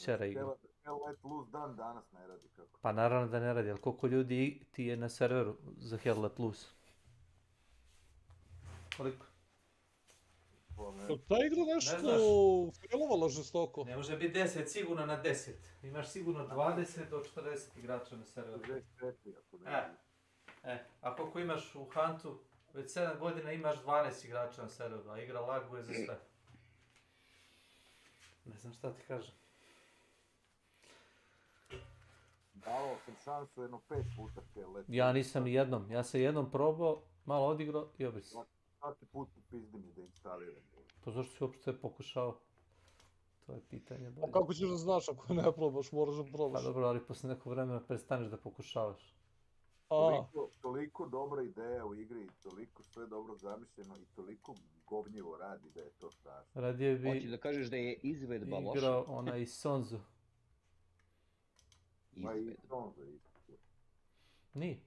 Čera igra. Let Loose dan danas ne radi kako. Pa naravno da ne radi, ali koliko ljudi ti je na serveru za Hell Let Loose? Koliko? Ta igra nešto failovala žestoko. Ne može biti 10 sigurno na 10. Imaš sigurno 20 do 40 igrača na serveru. 64 ako ne. A koliko imaš u Huntu, već 7 godina imaš 12 igrača na serveru, a igra laguje za sve. Ne znam šta ti kažem. Davao sam šansu jedno 5 puta Let. Ja nisam ni jednom, ja sam jednom probao, malo odigrao i obrisao. Svaki put popizdi mi da instaliram. Pa zašto si uopšte pokušao? To je pitanje bolje. A kako ćeš da znaš ako ne probaš, moraš da probaš. Pa dobro, ali posle nekog vremena prestaneš da pokušavaš. Toliko dobra ideja u igri, toliko sve dobro zamišljeno i toliko govnjivo radi da je to strašno. Radije bi... Hoćeš da kažeš da je izvedba loša? Igrao onaj Sonzu. Ma i Sonzu isto. Nije.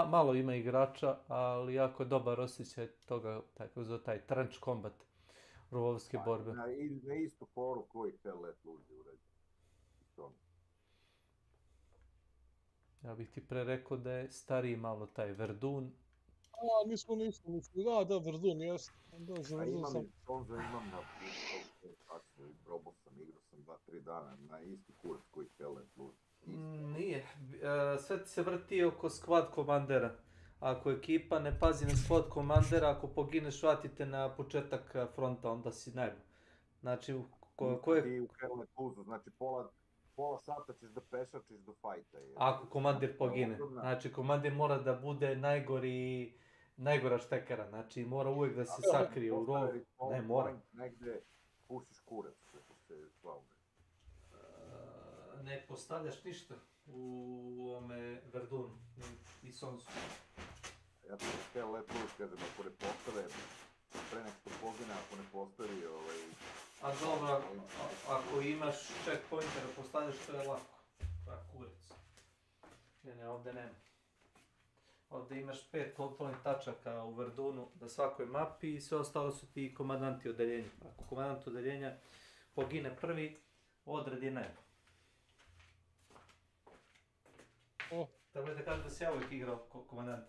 Malo ima igrača, ali jako je dobar osjećaj toga, taj trench combat, rovovske borbe. Na istu foru koji Hell Let Loose uredi. Ja bih ti pre rekao da je stariji malo taj Verdun. Nismo. Da, Verdun, jes. Da, za Verdun sam. Sonzu imam na probao sam, igrao sam 2-3 dana na isti kurs koji Hell Let Loose. Nije. Sve ti se vrti oko squad komandera. Ako ekipa ne pazi na squad komandera, ako pogineš, vratite na početak fronta, onda si najbolj. Znači, Ti u Hell Let Loose, znači pola sata ćeš da pešačiš do fajta. Ako komandir pogine. Znači, komandir mora da bude najgora štekara. Znači, mora uvijek da se sakrije u rov. Ne, mora. Negde pušiš kurac, što se slavne. Ne postavljaš ništa u ovome Verdunu i Sonzu. Ja sam Hell Let Loose, kažem, ako ne postave, pre nek što pogine, ako ne postavi A dobro, ako imaš checkpointera, postavljaš, to je lako. Kurac. Ne, ovdje nema. Ovdje imaš 5 kontrolnih tačaka u Verdunu na svakoj mapi i sve ostalo su ti komandanti odeljenja. Ako komandant odeljenja pogine prvi, odred je najbolj. Tako da kažem da si ja uvijek igrao komandant.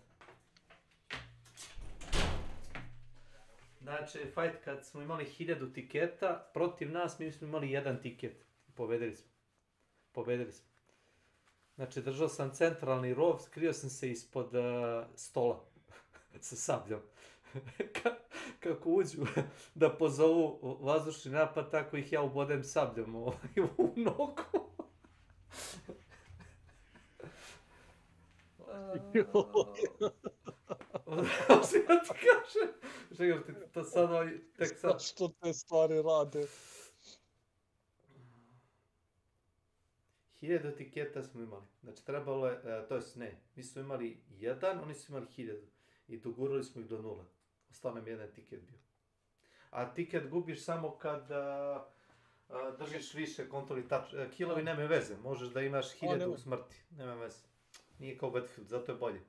Znači, fight kad smo imali 1000 tiketa, protiv nas mi smo imali 1 tiket. Pobedili smo. Znači, držao sam centralni rov, skrio sam se ispod stola sa sabljom. Kako uđu da pozovu vazdušni napad, tako ih ja ubodem sabljom u nogu. Osim ja ti kažem, čekaj ti to sad tek sad... Zašto te stvari rade? 1000 tiketa smo imali, znači trebalo je, to jest ne, mi smo imali 1, oni su imali 1000 i dogurali smo ih do 0, ostao nam 1 tiket bio. A tiket gubiš samo kad držiš više kontrolnih tačaka, killovi nemaju veze, možeš da imaš 1000 smrti, nema veze. Nije kao Battlefield, zato je bolje.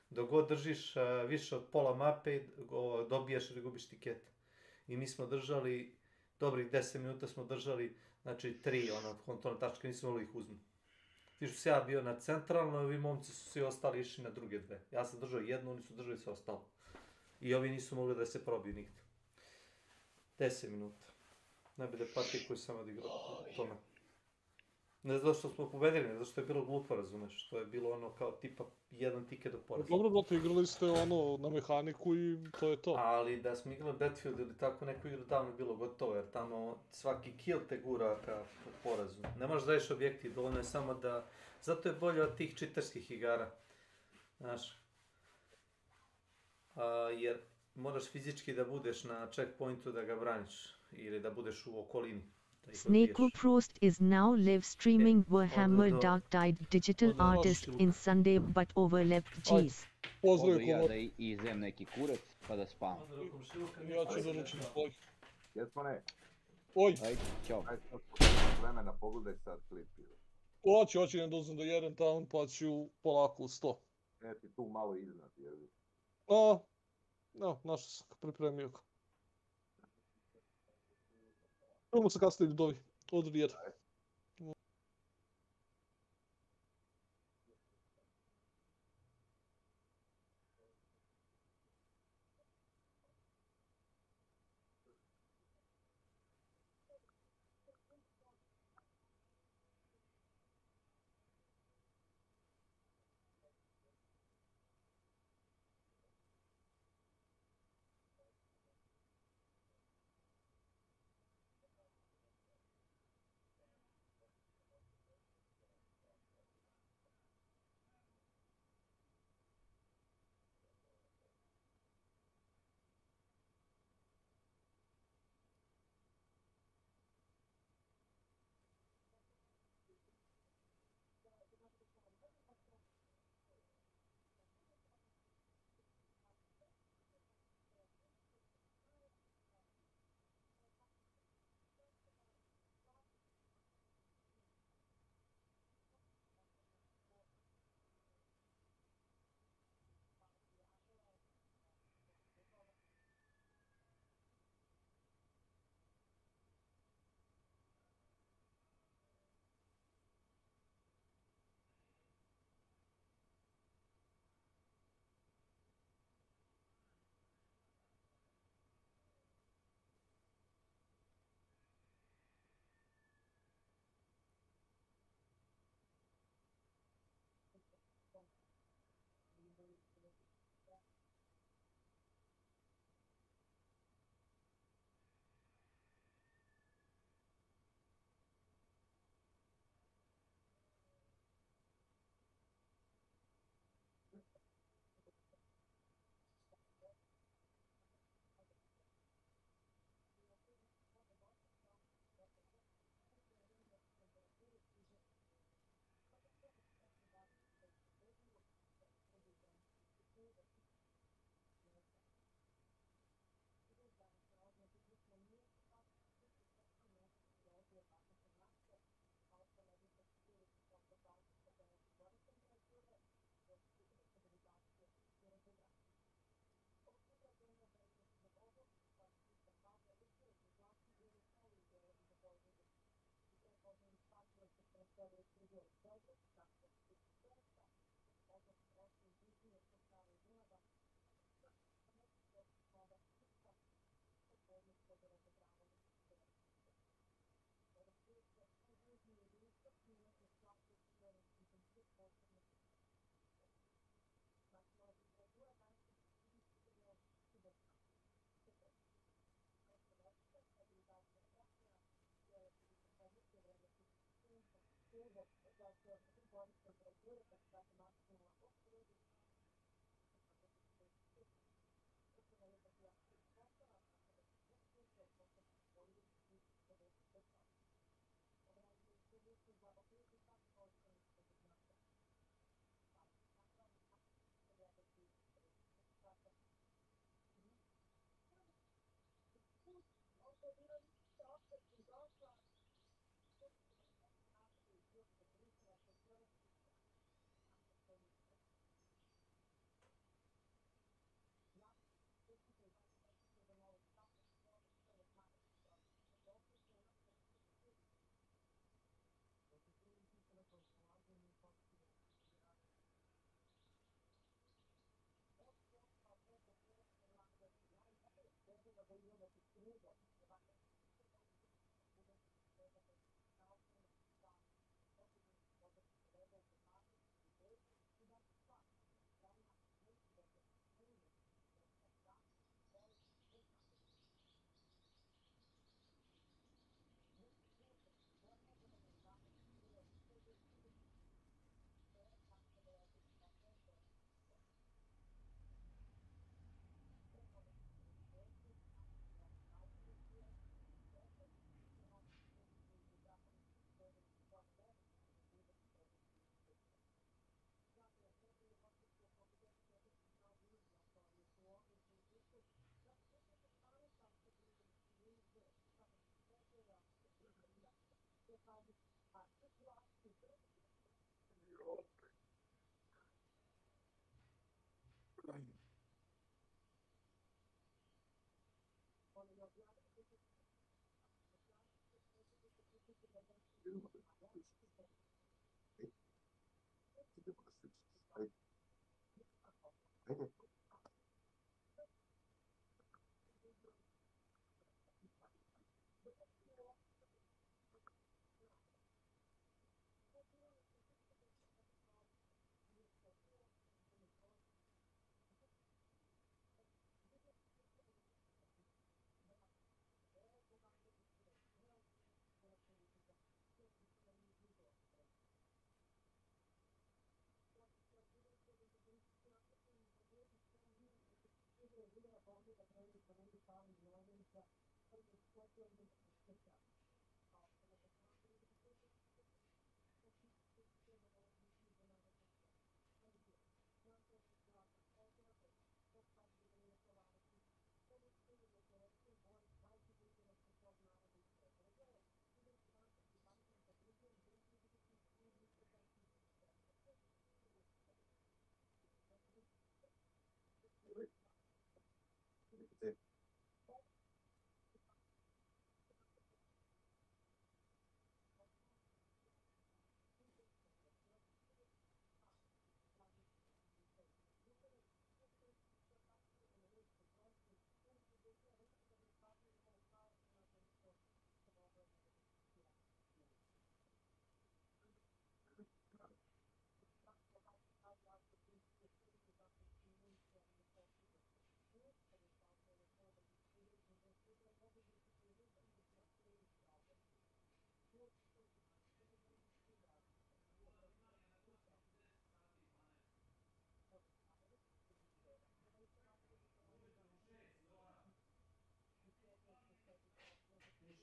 Dok god držiš više od pola mape, dobijaš ili gubiš tikete. I mi smo držali, dobrih 10 minuta smo držali, znači 3 kontrolne tačke, nismo mogli ih uzmati. Ti što se ja bio na centralno, ovi momci su svi ostali išli na druge dve. Ja sam držao jednu, oni su držali sve ostalo. I ovi nisu mogli da se probiju nigde. 10 minuta. Najbolje partije koju sam odigrao tome. Ne zato što smo pobedili, ne zato što je bilo glupo, razumeš, to je bilo ono kao tipa 1 tiket do poraza. Dobro, brate, igrali ste na mehaniku i to je to. Ali da smo igrali Battlefield ili tako neku igru, davno je bilo gotovo, jer tamo svaki kill te gura ka porazu. Ne možeš da ješ objektiv, dovoljno je samo da... Zato je bolje od tih čiterskih igara, znaš. Jer moraš fizički da budeš na checkpointu da ga braniš, ili da budeš u okolini. S.W.Frost is now live streaming Warhammer Dark Tide digital artist in Sunday but overlept G's. Pozdrav ja da izem neki kurac pa da spavam. Ja ću da ručim tvoj. Jesmane. Oj. Ajde, čao. Ajde vremena, pogledaj sad klip. Hoću da uzem do 1 town pa ću polako u 100. Ti tu malo iznad, jer... Našao sam ga, pripremio ga. Čujemo se kasnije, ljudovi. Odbijat. Idemo da sličice. Idemo da sličice. Ajde.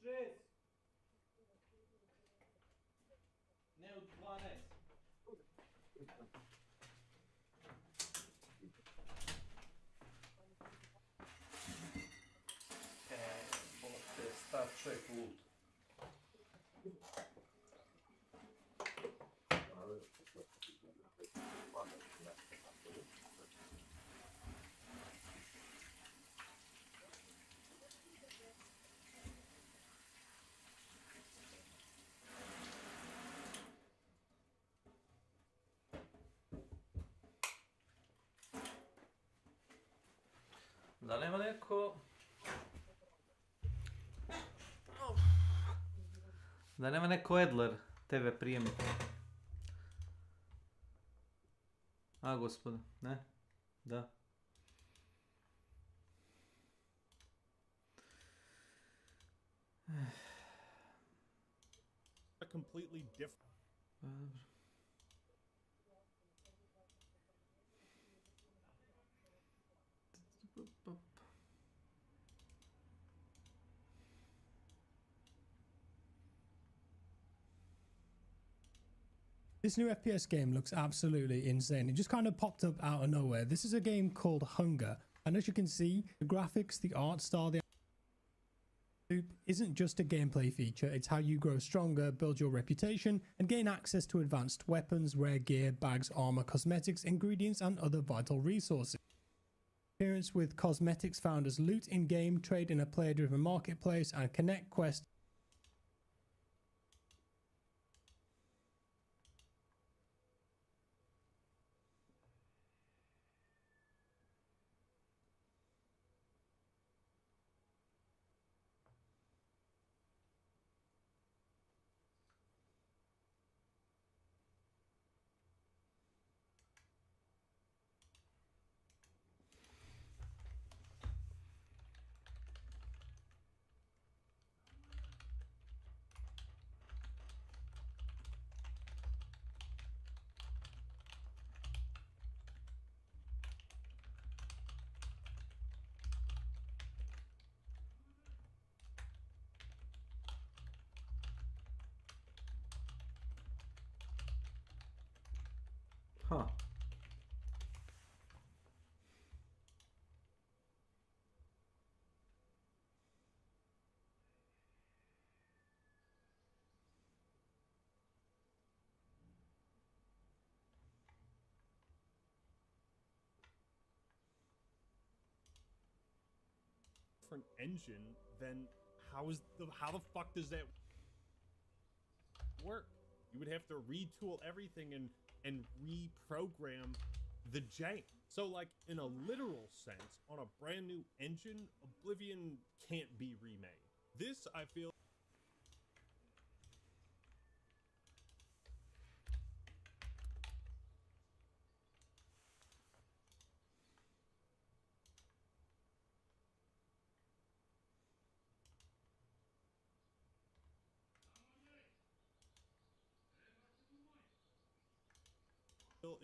Ajde. Ne u 12. Bote, star čovjek lud. Da nema neko... Da nema neko Edler TV prijemnik. A, gospodo, ne? Da. A completely different. This new FPS game looks absolutely insane. It just kind of popped up out of nowhere. This is a game called Hunger, and as you can see, the graphics, the art style, the loop isn't just a gameplay feature. It's how you grow stronger, build your reputation, and gain access to advanced weapons, rare gear, bags, armor, cosmetics, ingredients, and other vital resources. Appearance with cosmetics found as loot in-game, trade in a player-driven marketplace, and connect quest. Huh. Engine, then how the fuck does that work. You would have to retool everything and reprogram the jank. So like in a literal sense, on a brand new engine, Oblivion can't be remade. This, I feel,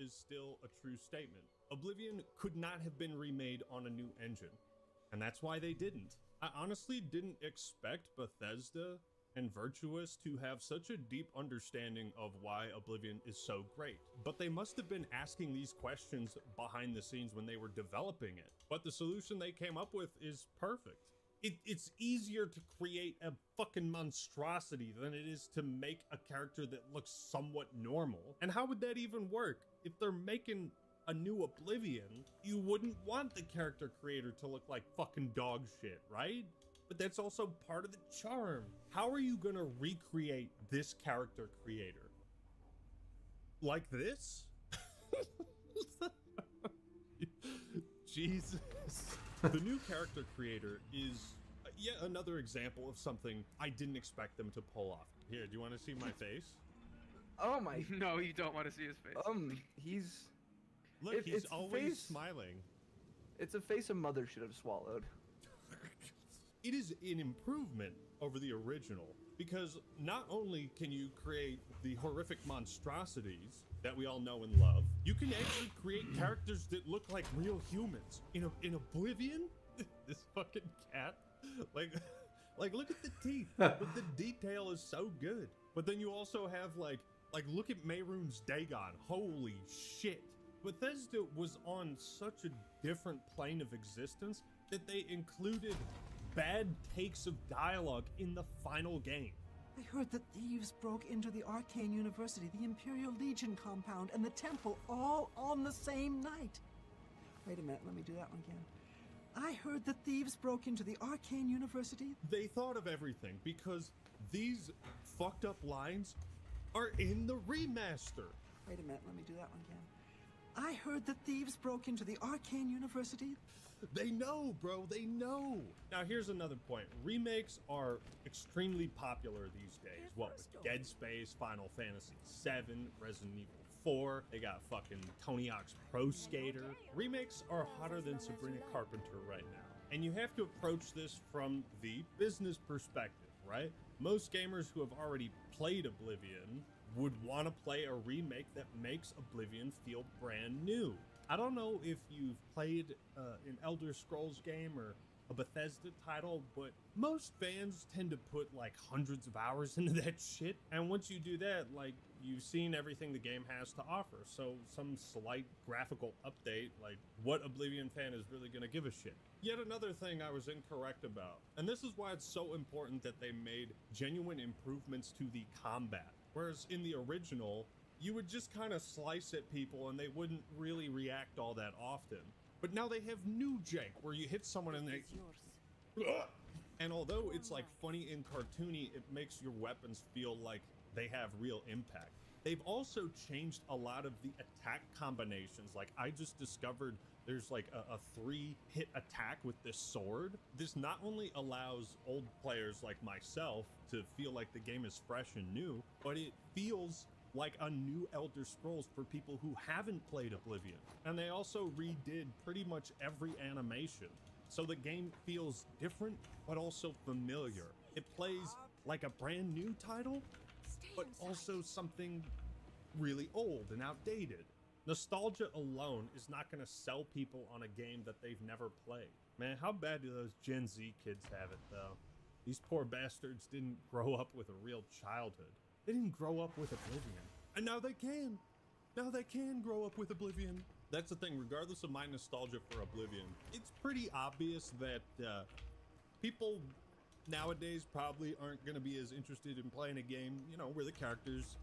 is still a true statement. Oblivion could not have been remade on a new engine, and that's why they didn't. I honestly didn't expect Bethesda and Virtuous to have such a deep understanding of why Oblivion is so great, but they must have been asking these questions behind the scenes when they were developing it. But the solution they came up with is perfect. It's easier to create a fucking monstrosity than it is to make a character that looks somewhat normal. And how would that even work? If they're making a new Oblivion, you wouldn't want the character creator to look like fucking dog shit, right? But that's also part of the charm. How are you gonna recreate this character creator? Like this? Jesus. The new character creator is yet another example of something I didn't expect them to pull off. Here, do you want to see my face? Oh my. No, you don't want to see his face. He's... Look, he's always smiling. It's a face a mother should have swallowed. It is an improvement over the original, because not only can you create the horrific monstrosities that we all know and love, you can actually create characters that look like real humans. In Oblivion, this fucking cat, like look at the teeth. But the detail is so good. But then you also have like look at Mehrunes Dagon. Holy shit. Bethesda was on such a different plane of existence that they included bad takes of dialogue in the final game. I heard that thieves broke into the Arcane University, the Imperial Legion compound, and the temple all on the same night. Wait a minute, let me do that one again. I heard that thieves broke into the Arcane University. They thought of everything because these fucked up lines are in the remaster. Wait a minute, let me do that one again. I heard that thieves broke into the Arcane University. They know, bro, they know. Now here's another point. Remakes are extremely popular these days. What with Dead Space, Final Fantasy VII, Resident Evil 4, they got fucking Tony Hawk's Pro Skater. Remakes are hotter than Sabrina Carpenter right now. And you have to approach this from the business perspective, right? Most gamers who have already played Oblivion would want to play a remake that makes Oblivion feel brand new. I don't know if you've played an Elder Scrolls game or a Bethesda title, but most fans tend to put like hundreds of hours into that shit. And once you do that, like you've seen everything the game has to offer. So some slight graphical update, like what Oblivion fan is really gonna give a shit? Yet another thing I was incorrect about. And this is why it's so important that they made genuine improvements to the combat. Whereas in the original, you would just kind of slice at people and they wouldn't really react all that often. But now they have new jank where you hit someone and they... And although it's like funny and cartoony, it makes your weapons feel like they have real impact. They've also changed a lot of the attack combinations. Like I just discovered there's like a 3-hit attack with this sword. This not only allows old players like myself to feel like the game is fresh and new, but it feels like a new Elder Scrolls for people who haven't played Oblivion. And they also redid pretty much every animation. So the game feels different, but also familiar. It plays like a brand new title, but also something really old and outdated. Nostalgia alone is not gonna sell people on a game that they've never played. Man, how bad do those Gen Z kids have it though? These poor bastards didn't grow up with a real childhood. They didn't grow up with Oblivion. And now they can. Now they can grow up with Oblivion. That's the thing, regardless of my nostalgia for Oblivion, it's pretty obvious that people nowadays probably aren't going to be as interested in playing a game, you know, where the characters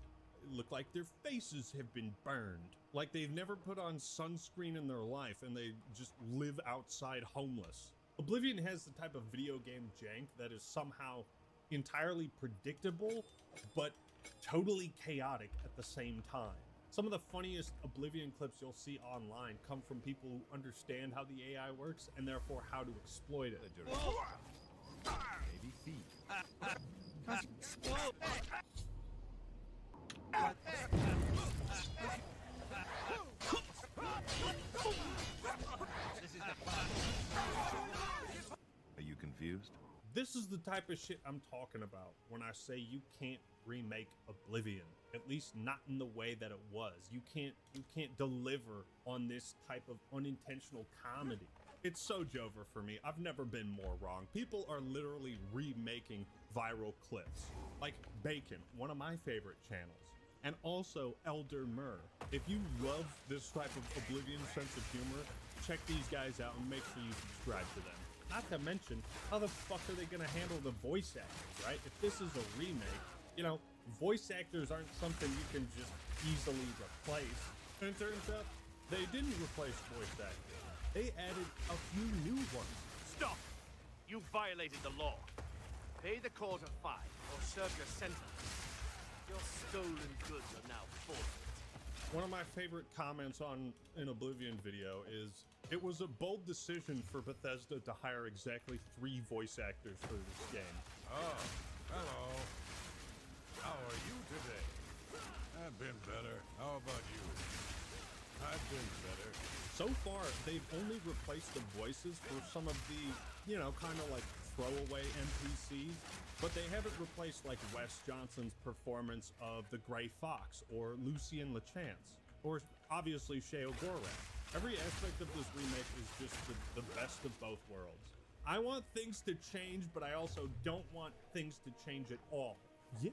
look like their faces have been burned. Like they've never put on sunscreen in their life and they just live outside homeless. Oblivion has the type of video game jank that is somehow entirely predictable, but totally chaotic at the same time. Some of the funniest Oblivion clips you'll see online come from people who understand how the AI works and therefore how to exploit it. Maybe feet. Are you confused? This is the type of shit I'm talking about when I say you can't remake Oblivion, at least not in the way that it was. You can't deliver on this type of unintentional comedy. It's so Jover for me. I've never been more wrong. People are literally remaking viral clips, like Bacon, one of my favorite channels, and also Elder Murr. If you love this type of Oblivion sense of humor, check these guys out and make sure you subscribe to them. Not to mention, how the fuck are they gonna handle the voice actors, right? If this is a remake, you know, voice actors aren't something you can just easily replace. And it turns out they didn't replace voice actors. They added a few new ones. Stop! You violated the law. Pay the court a fine or serve your sentence. Your stolen goods are now forfeit. One of my favorite comments on an Oblivion video is, it was a bold decision for Bethesda to hire exactly 3 voice actors for this game. Oh, hello. How are you today? I've been better. How about you? I've been better. So far, they've only replaced the voices for some of the, you know, kind of like throwaway NPCs, but they haven't replaced like Wes Johnson's performance of the Gray Fox or Lucien LeChance, or obviously Sheo Gorath. Every aspect of this remake is just the best of both worlds. I want things to change, but I also don't want things to change at all. Yeah,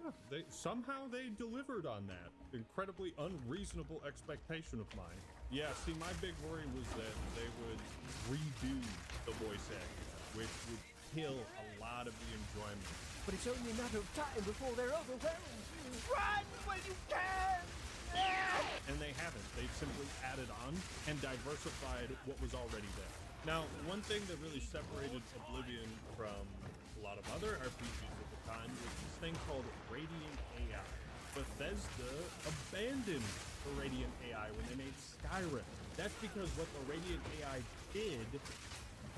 somehow they delivered on that. Incredibly unreasonable expectation of mine. Yeah, see, my big worry was that they would redo the voice acting, which would kill a lot of the enjoyment. But it's only a matter of time before they're overwhelmed. Run when you can! And they haven't. They've simply added on and diversified what was already there. Now, one thing that really separated Oblivion from a lot of other RPGs at the time was this thing called Radiant AI. Bethesda abandoned the Radiant AI when they made Skyrim. That's because what the Radiant AI did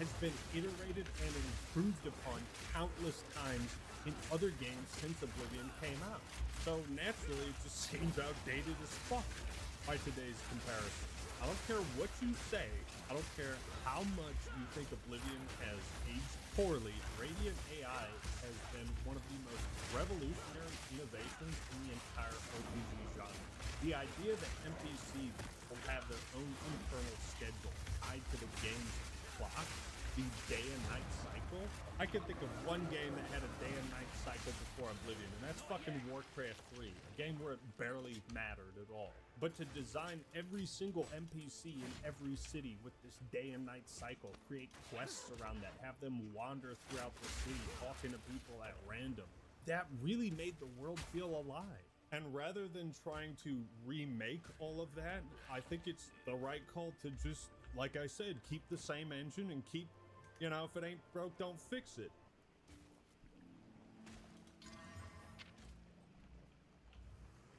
has been iterated and improved upon countless times in other games since Oblivion came out. So naturally, it just seems outdated as fuck by today's comparison. I don't care what you say, I don't care how much you think Oblivion has aged poorly, Radiant AI has been one of the most revolutionary innovations in the entire RPG genre. The idea that NPCs will have their own internal schedule tied to the game's clock, the day and night cycle. I can think of one game that had a day and night cycle before Oblivion, and that's fucking Warcraft 3, a game where it barely mattered at all. But to design every single NPC in every city with this day and night cycle, create quests around that, have them wander throughout the city, talking to people at random, that really made the world feel alive. And rather than trying to remake all of that, I think it's the right call to just, like I said, keep the same engine and keep, you know, if it ain't broke, don't fix it.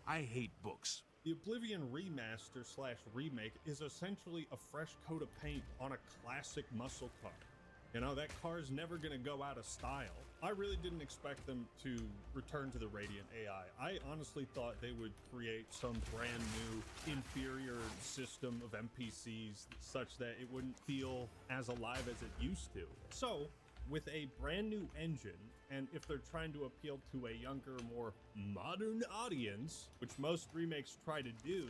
I hate books. The Oblivion remaster / remake is essentially a fresh coat of paint on a classic muscle car. You know, that car's never gonna go out of style. I really didn't expect them to return to the Radiant AI. I honestly thought they would create some brand new, inferior system of NPCs such that it wouldn't feel as alive as it used to. So, with a brand new engine, and if they're trying to appeal to a younger, more modern audience, which most remakes try to do,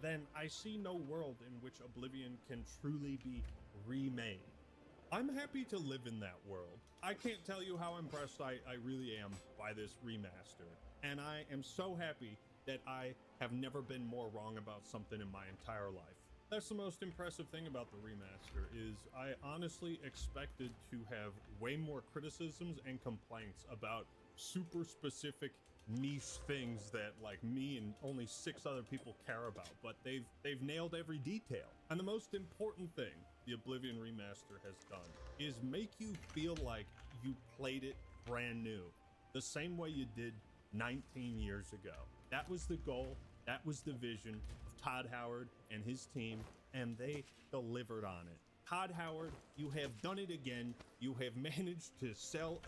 then I see no world in which Oblivion can truly be remade. I'm happy to live in that world. I can't tell you how impressed I really am by this remaster. And I am so happy that I have never been more wrong about something in my entire life. That's the most impressive thing about the remaster, is I honestly expected to have way more criticisms and complaints about super specific niche things that like me and only 6 other people care about, but they've nailed every detail. And the most important thing the Oblivion remaster has done is make you feel like you played it brand new, the same way you did 19 years ago. That was the goal. That was the vision of Todd Howard and his team, and they delivered on it. Todd Howard, you have done it again. You have managed to sell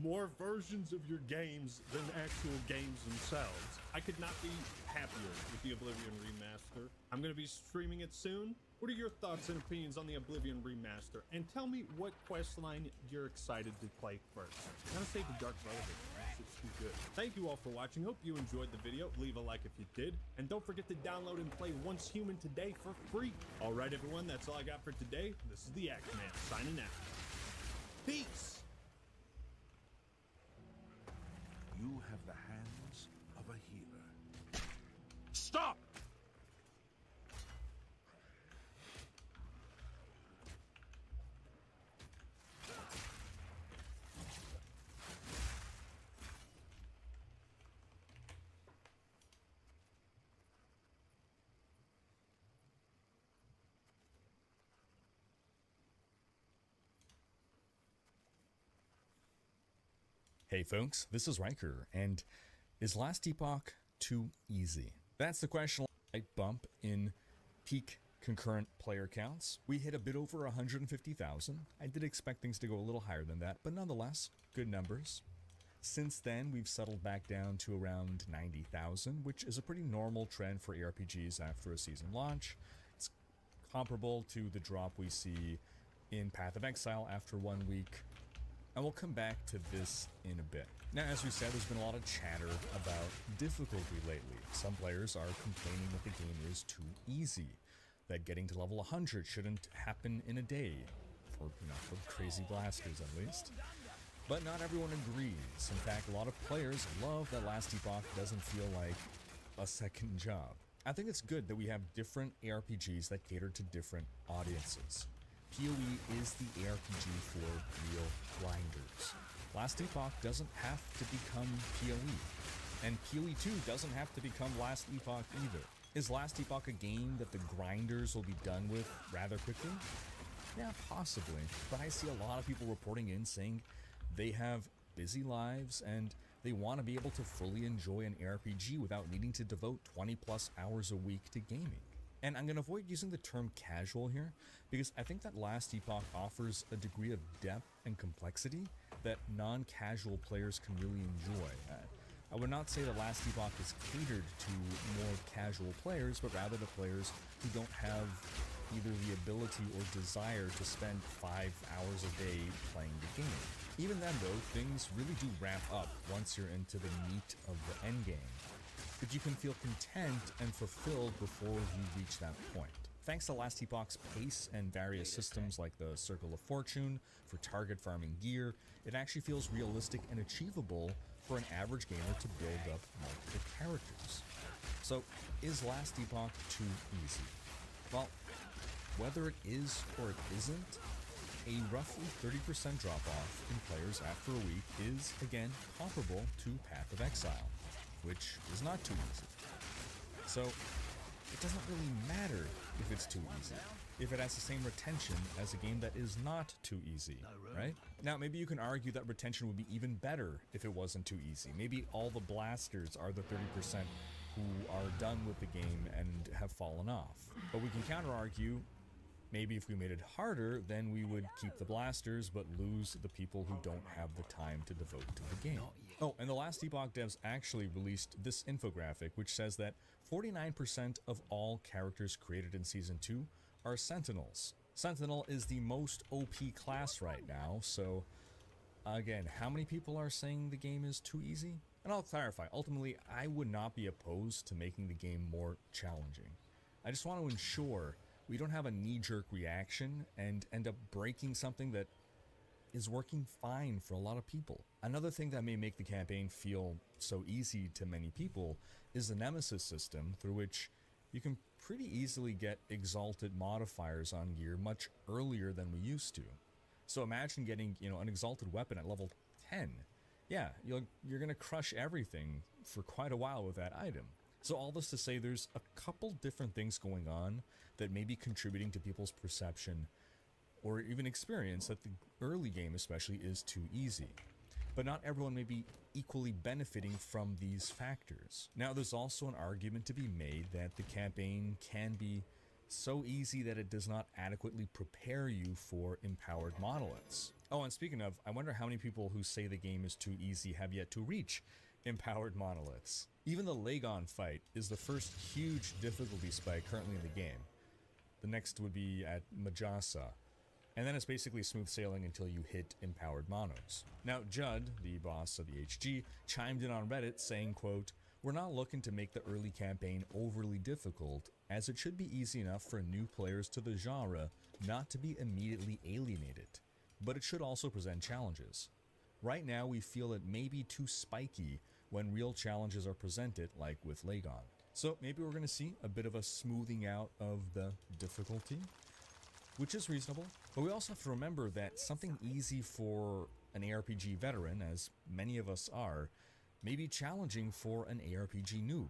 more versions of your games than actual games themselves. I could not be happier with the Oblivion Remaster. I'm going to be streaming it soon. What are your thoughts and opinions on the Oblivion Remaster? And tell me what questline you're excited to play first. I'm going to say the Dark Brotherhood. It's too good. Thank you all for watching. Hope you enjoyed the video. Leave a like if you did. And don't forget to download and play Once Human today for free. All right, everyone, that's all I got for today. This is the Axeman signing out. Peace. You have the hands of a healer. Stop! Hey folks, this is Riker, and is Last Epoch too easy? That's the question. Light bump in peak concurrent player counts. We hit a bit over 150,000. I did expect things to go a little higher than that, but nonetheless, good numbers. Since then, we've settled back down to around 90,000, which is a pretty normal trend for ARPGs after a season launch. It's comparable to the drop we see in Path of Exile after 1 week. And we'll come back to this in a bit. Now, as we said, there's been a lot of chatter about difficulty lately. Some players are complaining that the game is too easy, that getting to level 100 shouldn't happen in a day, for crazy blasters at least. But not everyone agrees. In fact, a lot of players love that Last Epoch doesn't feel like a second job. I think it's good that we have different ARPGs that cater to different audiences. PoE is the ARPG for real grinders. Last Epoch doesn't have to become PoE, and PoE 2 doesn't have to become Last Epoch either. Is Last Epoch a game that the grinders will be done with rather quickly? Yeah, possibly, but I see a lot of people reporting in saying they have busy lives and they want to be able to fully enjoy an ARPG without needing to devote 20+ hours a week to gaming. And I'm going to avoid using the term casual here, because I think that Last Epoch offers a degree of depth and complexity that non-casual players can really enjoy. I would not say that Last Epoch is catered to more casual players, but rather to players who don't have either the ability or desire to spend 5 hours a day playing the game. Even then though, things really do ramp up once you're into the meat of the endgame. But you can feel content and fulfilled before you reach that point. Thanks to Last Epoch's pace and various systems like the Circle of Fortune for target farming gear, it actually feels realistic and achievable for an average gamer to build up multiple characters. So, is Last Epoch too easy? Well, whether it is or it isn't, a roughly 30% drop-off in players after a week is, again, comparable to Path of Exile, which is not too easy. So, it doesn't really matter if it's too easy, if it has the same retention as a game that is not too easy, right? Now, maybe you can argue that retention would be even better if it wasn't too easy. Maybe all the blasters are the 30% who are done with the game and have fallen off. But we can counter-argue, maybe if we made it harder, then we would keep the blasters but lose the people who don't have the time to devote to the game. Oh, and the Last Epoch devs actually released this infographic, which says that 49% of all characters created in Season 2 are Sentinels. Sentinel is the most OP class right now, so again, how many people are saying the game is too easy? And I'll clarify, ultimately, I would not be opposed to making the game more challenging. I just want to ensure we don't have a knee-jerk reaction and end up breaking something that is working fine for a lot of people. Another thing that may make the campaign feel so easy to many people is the Nemesis system, through which you can pretty easily get exalted modifiers on gear much earlier than we used to. So imagine getting, an exalted weapon at level 10. Yeah, you're gonna crush everything for quite a while with that item. So all this to say, there's a couple different things going on that may be contributing to people's perception or even experience that the early game especially is too easy. but not everyone may be equally benefiting from these factors. Now, there's also an argument to be made that the campaign can be so easy that it does not adequately prepare you for empowered monoliths. Oh, and speaking of, I wonder how many people who say the game is too easy have yet to reach empowered monoliths. Even the Lagon fight is the first huge difficulty spike currently in the game. The next would be at Majasa, and then it's basically smooth sailing until you hit empowered monos. Now, Judd, the boss of EHG, chimed in on Reddit saying, quote, "We're not looking to make the early campaign overly difficult, as it should be easy enough for new players to the genre not to be immediately alienated, but it should also present challenges. Right now, we feel it may be too spiky when real challenges are presented, like with Lagon." So maybe we're going to see a bit of a smoothing out of the difficulty, which is reasonable. But we also have to remember that something easy for an ARPG veteran, as many of us are, may be challenging for an ARPG noob.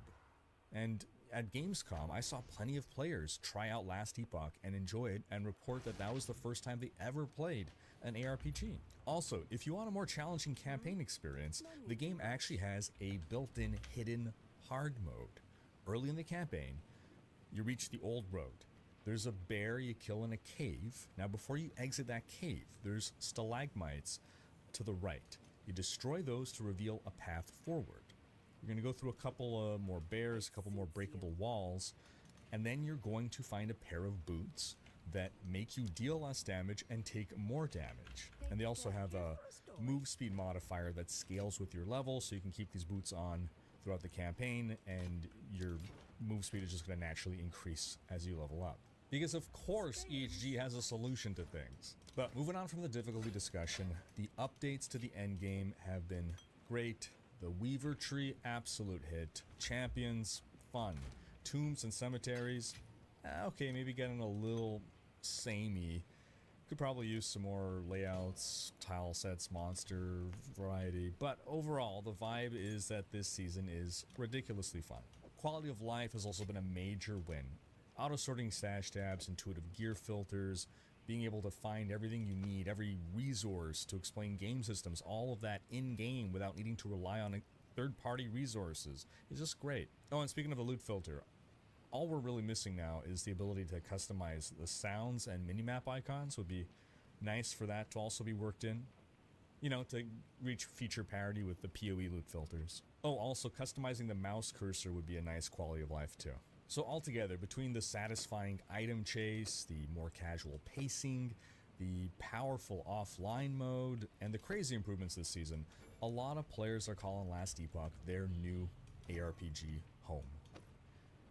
And at Gamescom, I saw plenty of players try out Last Epoch and enjoy it and report that that was the first time they ever played an ARPG. Also, if you want a more challenging campaign experience, the game actually has a built-in hidden hard mode. Early in the campaign, you reach the old road. There's a bear you kill in a cave. Now, before you exit that cave, there's stalagmites to the right. You destroy those to reveal a path forward. You're going to go through a couple more bears, a couple more breakable walls, and then you're going to find a pair of boots that make you deal less damage and take more damage. And they also have a move speed modifier that scales with your level, so you can keep these boots on throughout the campaign, and your move speed is just going to naturally increase as you level up. Because of course EHG has a solution to things. But moving on from the difficulty discussion, the updates to the endgame have been great. The Weaver Tree, absolute hit. Champions, fun. Tombs and cemeteries, okay, maybe getting a little samey. Could probably use some more layouts, tile sets, monster variety, but overall the vibe is that this season is ridiculously fun. Quality of life has also been a major win. Auto sorting stash tabs, intuitive gear filters, being able to find everything you need, every resource to explain game systems, all of that in-game without needing to rely on third-party resources is just great. Oh, and speaking of a loot filter, all we're really missing now is the ability to customize the sounds and minimap icons. Would be nice for that to also be worked in, you know, to reach feature parity with the PoE loot filters. Oh, also customizing the mouse cursor would be a nice quality of life too. So altogether, between the satisfying item chase, the more casual pacing, the powerful offline mode, and the crazy improvements this season, a lot of players are calling Last Epoch their new ARPG home.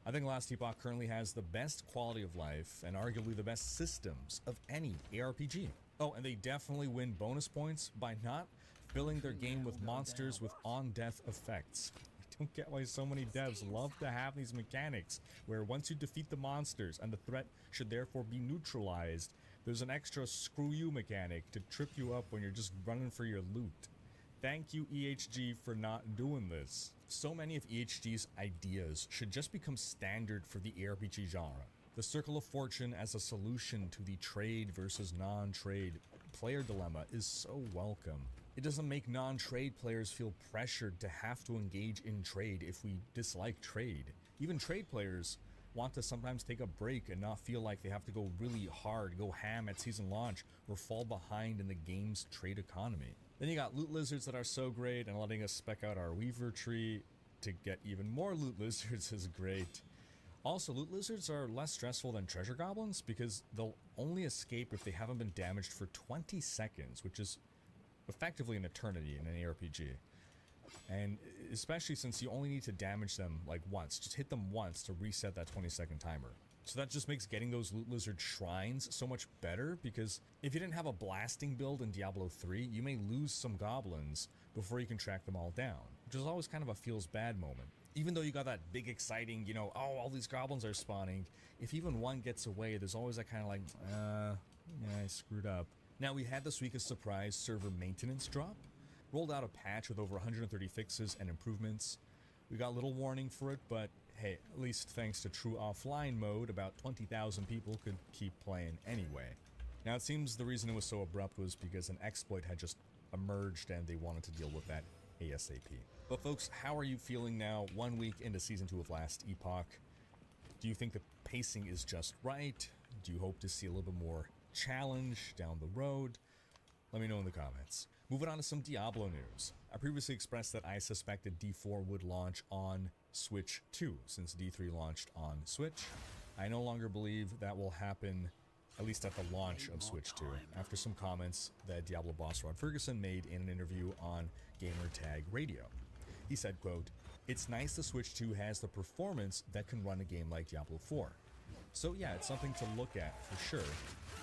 I think Last Epoch currently has the best quality of life and arguably the best systems of any ARPG. Oh, and they definitely win bonus points by not filling their game with monsters with on-death effects. I don't get why so many devs love to have these mechanics where once you defeat the monsters and the threat should therefore be neutralized, there's an extra screw you mechanic to trip you up when you're just running for your loot. Thank you, EHG, for not doing this. So many of EHG's ideas should just become standard for the ARPG genre. The Circle of Fortune as a solution to the trade versus non-trade player dilemma is so welcome. It doesn't make non-trade players feel pressured to have to engage in trade if we dislike trade. Even trade players want to sometimes take a break and not feel like they have to go really hard, go ham at season launch, or fall behind in the game's trade economy. Then you got loot lizards that are so great, and letting us spec out our Weaver Tree to get even more loot lizards is great. Also, loot lizards are less stressful than treasure goblins because they'll only escape if they haven't been damaged for 20 seconds, which is effectively an eternity in an ARPG. And especially since you only need to damage them like once, just hit them once to reset that 20-second timer. So that just makes getting those loot lizard shrines so much better, because if you didn't have a blasting build in Diablo 3, you may lose some goblins before you can track them all down, which is always kind of a feels bad moment. Even though you got that big exciting, you know, oh, all these goblins are spawning, if even one gets away, there's always that kind of like, yeah, I screwed up. Now, we had this week a surprise server maintenance drop, rolled out a patch with over 130 fixes and improvements. We got little warning for it, but hey, at least thanks to true offline mode, about 20,000 people could keep playing anyway. Now, it seems the reason it was so abrupt was because an exploit had just emerged and they wanted to deal with that ASAP. But folks, how are you feeling now, 1 week into Season 2 of Last Epoch? Do you think the pacing is just right? Do you hope to see a little bit more challenge down the road? Let me know in the comments. Moving on to some Diablo news. I previously expressed that I suspected D4 would launch on Switch 2, since D3 launched on Switch. I no longer believe that will happen, at least at the launch of Switch 2, after some comments that Diablo boss Rod Ferguson made in an interview on Gamertag Radio. He said, quote, "It's nice the Switch 2 has the performance that can run a game like Diablo 4. So yeah, it's something to look at for sure.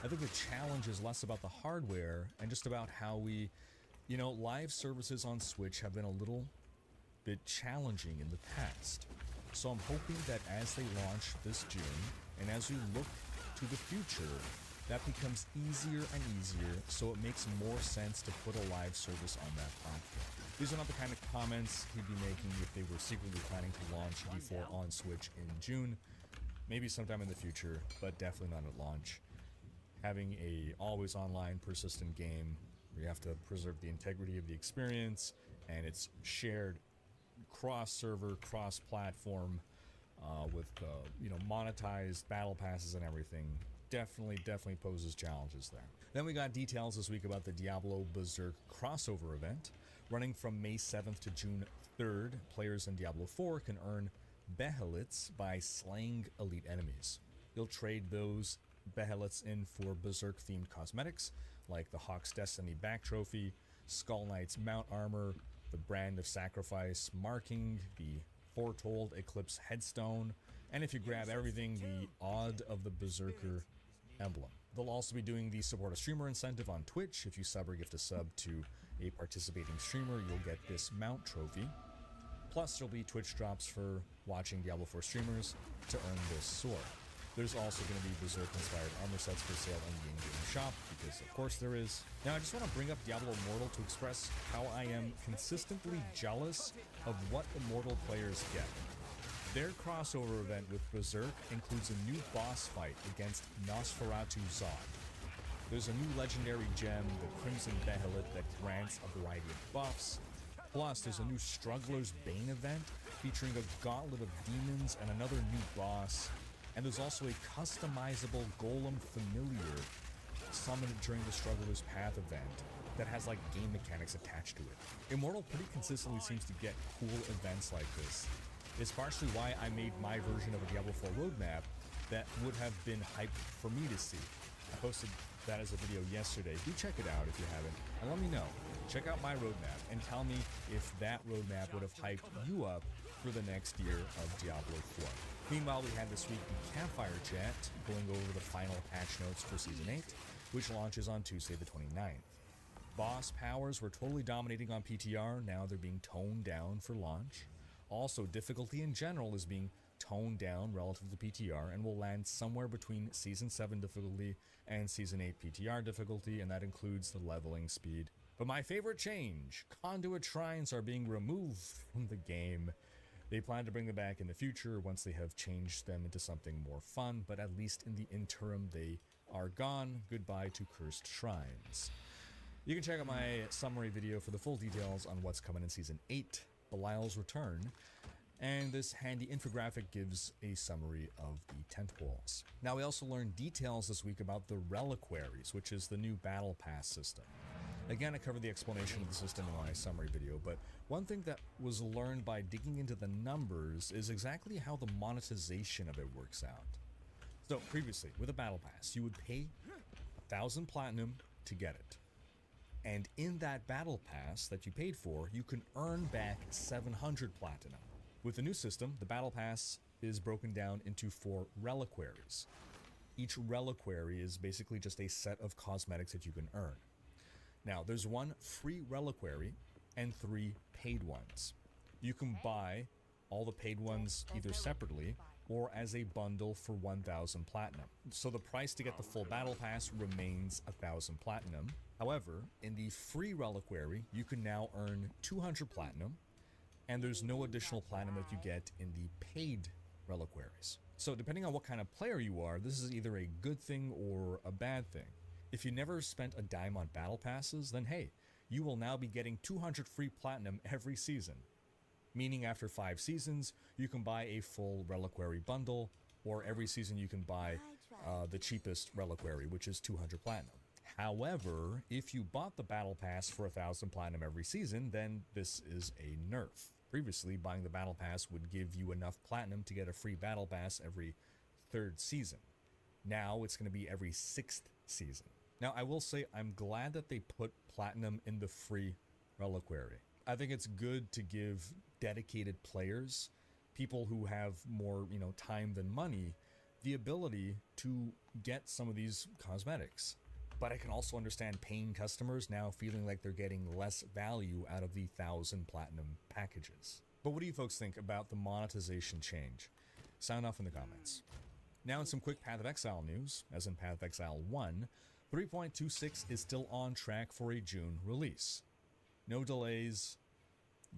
I think the challenge is less about the hardware and just about how we, live services on Switch have been a little bit challenging in the past. So I'm hoping that as they launch this June, and as we look to the future, that becomes easier and easier, so it makes more sense to put a live service on that platform." These are not the kind of comments he'd be making if they were secretly planning to launch D4 on Switch in June. Maybe sometime in the future, but definitely not at launch. Having a always online persistent game where you have to preserve the integrity of the experience, and it's shared cross-server, cross-platform, with monetized battle passes and everything, definitely poses challenges there. Then we got details this week about the Diablo Berserk crossover event. Running from May 7th to June 3rd, players in Diablo 4 can earn Behelits by slaying elite enemies. You'll trade those Behelits in for Berserk-themed cosmetics, like the Hawk's Destiny back trophy, Skull Knight's mount armor, the Brand of Sacrifice marking, the Foretold Eclipse headstone, and if you grab everything, the Odd of the Berserker emblem. They'll also be doing the Support a Streamer incentive on Twitch. If you sub or gift a sub to a participating streamer, you'll get this mount trophy. Plus, there'll be Twitch drops for watching Diablo 4 streamers to earn this sword. There's also going to be Berserk-inspired armor sets for sale in the in-game shop, because of course there is. Now, I just want to bring up Diablo Immortal to express how I am consistently jealous of what Immortal players get. Their crossover event with Berserk includes a new boss fight against Nosferatu Zod. There's a new legendary gem, the Crimson Behelit, that grants a variety of buffs. Plus, there's a new Struggler's Bane event featuring a gauntlet of demons and another new boss. And there's also a customizable Golem Familiar summoned during the Struggler's Path event that has like game mechanics attached to it. Immortal pretty consistently seems to get cool events like this. It's partially why I made my version of a Diablo 4 roadmap that would have been hyped for me to see. I posted that as a video yesterday. Do check it out if you haven't, and let me know. Check out my roadmap and tell me if that roadmap would have hyped you up for the next year of Diablo 4. Meanwhile, we had this week the Campfire Chat going over the final patch notes for Season 8, which launches on Tuesday the 29th. Boss powers were totally dominating on PTR, now they're being toned down for launch. Also, difficulty in general is being toned down relative to PTR and will land somewhere between Season 7 difficulty and Season 8 PTR difficulty, and that includes the leveling speed. But my favorite change, conduit shrines are being removed from the game. They plan to bring them back in the future once they have changed them into something more fun, but at least in the interim they are gone. Goodbye to cursed shrines. You can check out my summary video for the full details on what's coming in Season 8, Belial's Return, and this handy infographic gives a summary of the tentpoles. Now, we also learned details this week about the Reliquaries, which is the new Battle Pass system. Again, I covered the explanation of the system in my summary video, but one thing that was learned by digging into the numbers is exactly how the monetization of it works out. So, previously, with a Battle Pass, you would pay 1,000 platinum to get it. And in that Battle Pass that you paid for, you can earn back 700 platinum. With the new system, the Battle Pass is broken down into 4 reliquaries. Each reliquary is basically just a set of cosmetics that you can earn. Now, there's 1 free reliquary and 3 paid ones. You can buy all the paid ones either separately or as a bundle for 1,000 platinum. So the price to get the full Battle Pass remains 1,000 platinum. However, in the free reliquary, you can now earn 200 platinum, and there's no additional platinum that you get in the paid reliquaries. So depending on what kind of player you are, this is either a good thing or a bad thing. If you never spent a dime on battle passes, then hey, you will now be getting 200 free platinum every season. Meaning after 5 seasons, you can buy a full reliquary bundle, or every season you can buy the cheapest reliquary, which is 200 platinum. However, if you bought the battle pass for 1,000 platinum every season, then this is a nerf. Previously, buying the battle pass would give you enough platinum to get a free battle pass every 3rd season. Now it's going to be every 6th season. Now, I will say I'm glad that they put platinum in the free reliquary. I think it's good to give dedicated players, people who have more, time than money, the ability to get some of these cosmetics. But I can also understand paying customers now feeling like they're getting less value out of the 1,000 platinum packages. But what do you folks think about the monetization change? Sound off in the comments. Now in some quick Path of Exile news, as in Path of Exile 1, 3.26 is still on track for a June release. No delays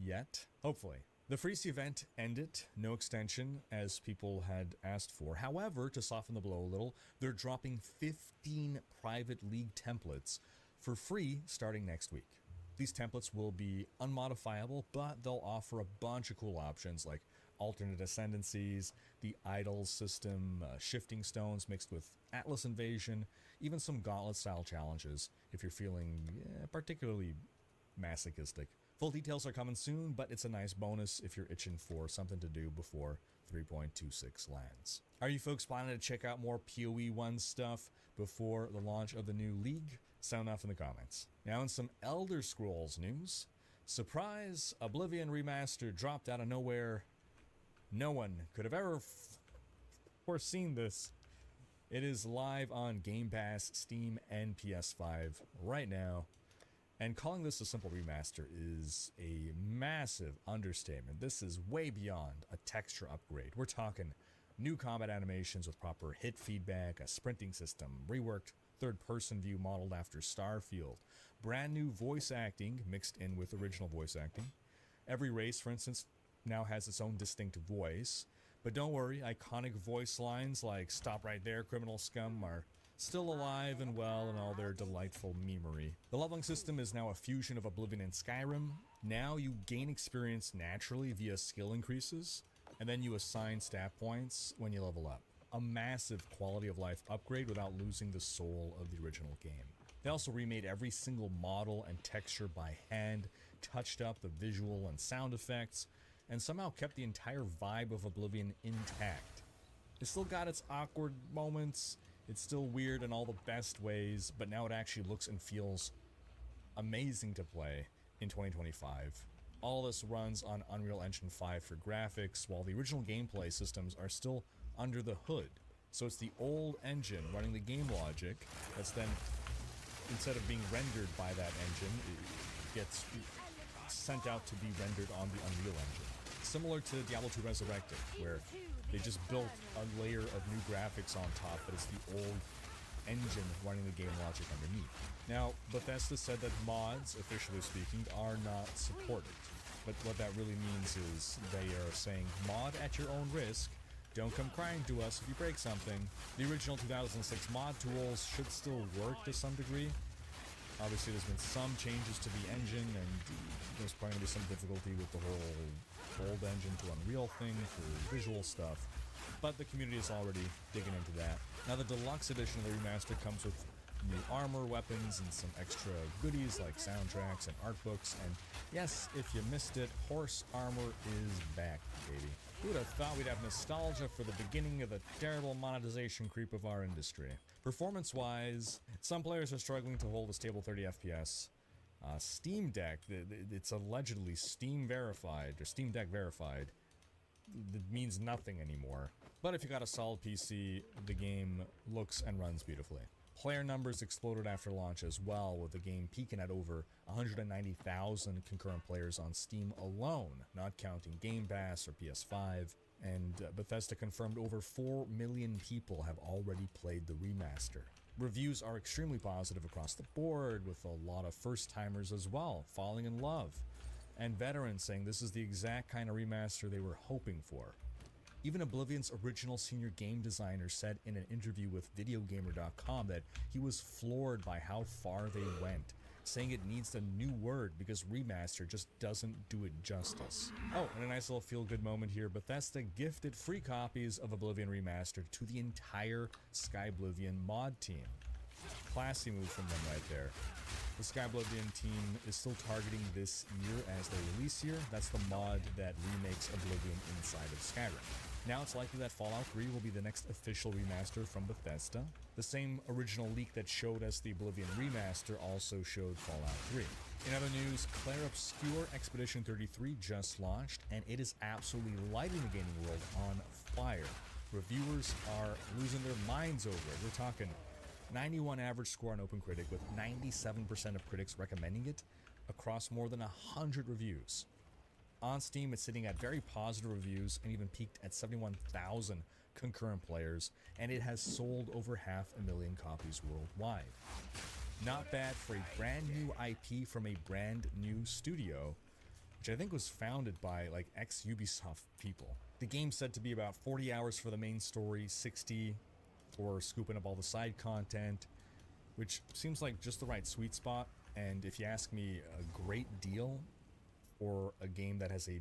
yet, hopefully. The Freesty event ended, no extension as people had asked for. However, to soften the blow a little, they're dropping 15 private league templates for free starting next week. These templates will be unmodifiable, but they'll offer a bunch of cool options like alternate ascendancies, the idols system, shifting stones mixed with Atlas Invasion, even some gauntlet-style challenges if you're feeling particularly masochistic. Full details are coming soon, but it's a nice bonus if you're itching for something to do before 3.26 lands. Are you folks planning to check out more PoE 1 stuff before the launch of the new league? Sound off in the comments. Now in some Elder Scrolls news, surprise, Oblivion Remaster dropped out of nowhere. No one could have ever foreseen this. It is live on Game Pass, Steam, and PS5 right now. And calling this a simple remaster is a massive understatement. This is way beyond a texture upgrade. We're talking new combat animations with proper hit feedback, a sprinting system, reworked third-person view modeled after Starfield, brand new voice acting mixed in with original voice acting. Every race, for instance, now has its own distinct voice. But don't worry, iconic voice lines like "Stop right there, criminal scum" are still alive and well in all their delightful memery. The leveling system is now a fusion of Oblivion and Skyrim. Now you gain experience naturally via skill increases, and then you assign stat points when you level up. A massive quality of life upgrade without losing the soul of the original game. They also remade every single model and texture by hand, touched up the visual and sound effects, and somehow kept the entire vibe of Oblivion intact. It still got its awkward moments, it's still weird in all the best ways, but now it actually looks and feels amazing to play in 2025. All this runs on Unreal Engine 5 for graphics, while the original gameplay systems are still under the hood. So it's the old engine running the game logic that's then, instead of being rendered by that engine, it gets sent out to be rendered on the Unreal Engine. Similar to Diablo 2 Resurrected, where they just built a layer of new graphics on top, but it's the old engine running the game logic underneath. Now, Bethesda said that mods, officially speaking, are not supported. But what that really means is they are saying, mod at your own risk, don't come crying to us if you break something. The original 2006 mod tools should still work to some degree. Obviously, there's been some changes to the engine, and there's probably going to be some difficulty with the whole old engine to Unreal thing for visual stuff. But the community is already digging into that. Now, the deluxe edition of the remaster comes with new armor, weapons, and some extra goodies like soundtracks and art books. And yes, if you missed it, horse armor is back, baby. Who would have thought we'd have nostalgia for the beginning of the terrible monetization creep of our industry? Performance-wise, some players are struggling to hold a stable 30 FPS. Steam Deck, it's allegedly Steam verified, or Steam Deck verified. It means nothing anymore. But if you got a solid PC, the game looks and runs beautifully. Player numbers exploded after launch as well, with the game peaking at over 190,000 concurrent players on Steam alone, not counting Game Pass or PS5. And Bethesda confirmed over 4 million people have already played the remaster. Reviews are extremely positive across the board, with a lot of first-timers as well, falling in love. And veterans saying this is the exact kind of remaster they were hoping for. Even Oblivion's original senior game designer said in an interview with VideoGamer.com that he was floored by how far they went, saying it needs a new word because remaster just doesn't do it justice. Oh, and a nice little feel-good moment here. Bethesda gifted free copies of Oblivion Remastered to the entire Skyblivion mod team. Classy move from them right there. The Skyblivion team is still targeting this year as their release year. That's the mod that remakes Oblivion inside of Skyrim. Now it's likely that Fallout 3 will be the next official remaster from Bethesda. The same original leak that showed us the Oblivion remaster also showed Fallout 3. In other news, Claire Obscure Expedition 33 just launched, and it is absolutely lighting the gaming world on fire. Reviewers are losing their minds over it. We're talking 91 average score on OpenCritic, with 97% of critics recommending it across more than 100 reviews. On Steam, it's sitting at very positive reviews and even peaked at 71,000 concurrent players, and it has sold over 500,000 copies worldwide. Not bad for a brand new IP from a brand new studio, which I think was founded by like ex-Ubisoft people. The game's said to be about 40 hours for the main story, 60 for scooping up all the side content, which seems like just the right sweet spot, and if you ask me, a great deal for a game that has a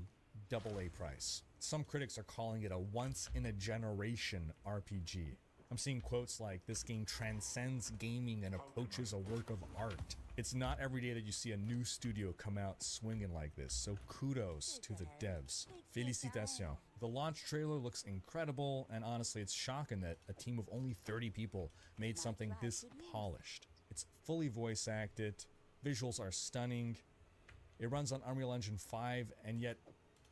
AA price. Some critics are calling it a once-in-a-generation RPG. I'm seeing quotes like, "This game transcends gaming and approaches a work of art." It's not every day that you see a new studio come out swinging like this, so kudos to the devs. Félicitations. The launch trailer looks incredible, and honestly, it's shocking that a team of only 30 people made something this polished. It's fully voice acted, visuals are stunning, it runs on Unreal Engine 5, and yet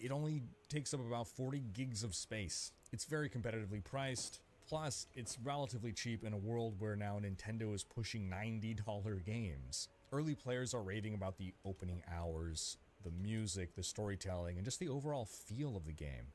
it only takes up about 40 gigs of space. It's very competitively priced, plus it's relatively cheap in a world where now Nintendo is pushing $90 games. Early players are raving about the opening hours, the music, the storytelling, and just the overall feel of the game.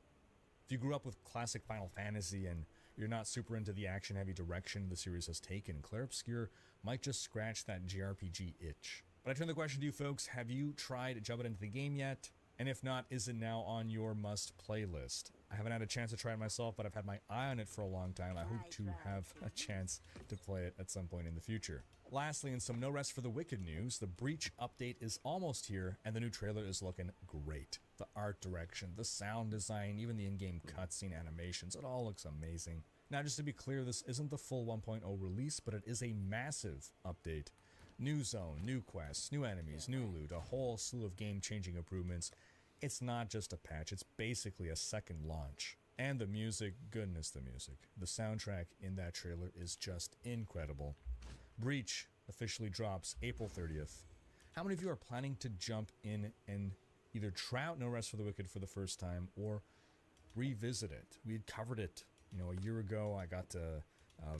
If you grew up with classic Final Fantasy and you're not super into the action-heavy direction the series has taken, Claire Obscure might just scratch that JRPG itch. But I turn the question to you folks, have you tried jumping into the game yet? And if not, is it now on your must-play list? I haven't had a chance to try it myself, but I've had my eye on it for a long time. I hope to have a chance to play it at some point in the future. Lastly, in some no rest for the wicked news, the Breach update is almost here, and the new trailer is looking great. The art direction, the sound design, even the in-game cutscene animations, it all looks amazing. Now, just to be clear, this isn't the full 1.0 release, but it is a massive update. New zone, new quests, new enemies, new loot, a whole slew of game-changing improvements. It's not just a patch, it's basically a second launch. And the music, goodness the music. The soundtrack in that trailer is just incredible. Breach officially drops April 30th. How many of you are planning to jump in and either try out No Rest for the Wicked for the first time or revisit it? We had covered it, a year ago. I got to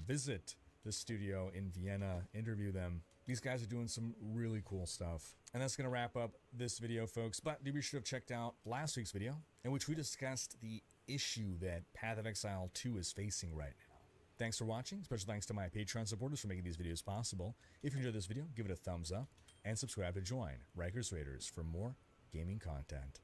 visit the studio in Vienna, interview them. These guys are doing some really cool stuff. And that's going to wrap up this video, folks. But you should have checked out last week's video, in which we discussed the issue that Path of Exile 2 is facing right now. Thanks for watching. Special thanks to my Patreon supporters for making these videos possible. If you enjoyed this video, give it a thumbs up and subscribe to join Riker's Raiders for more gaming content.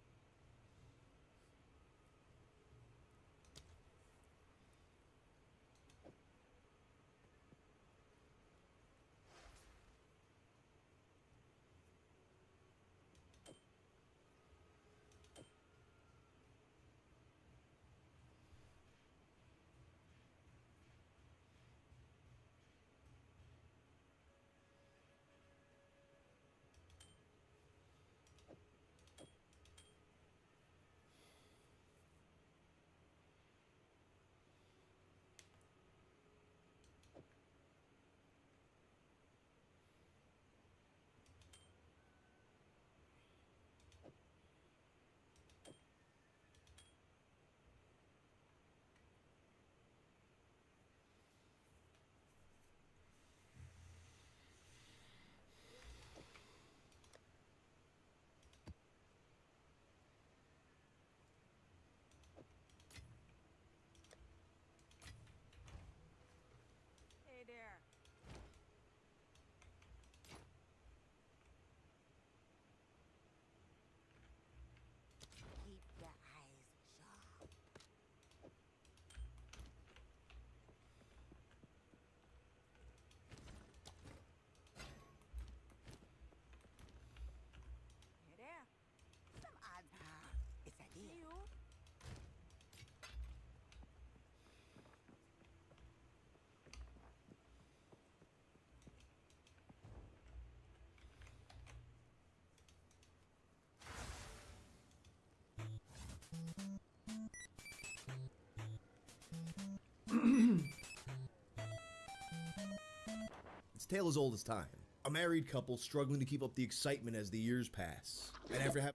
It's a tale as old as time. A married couple struggling to keep up the excitement as the years pass. And after having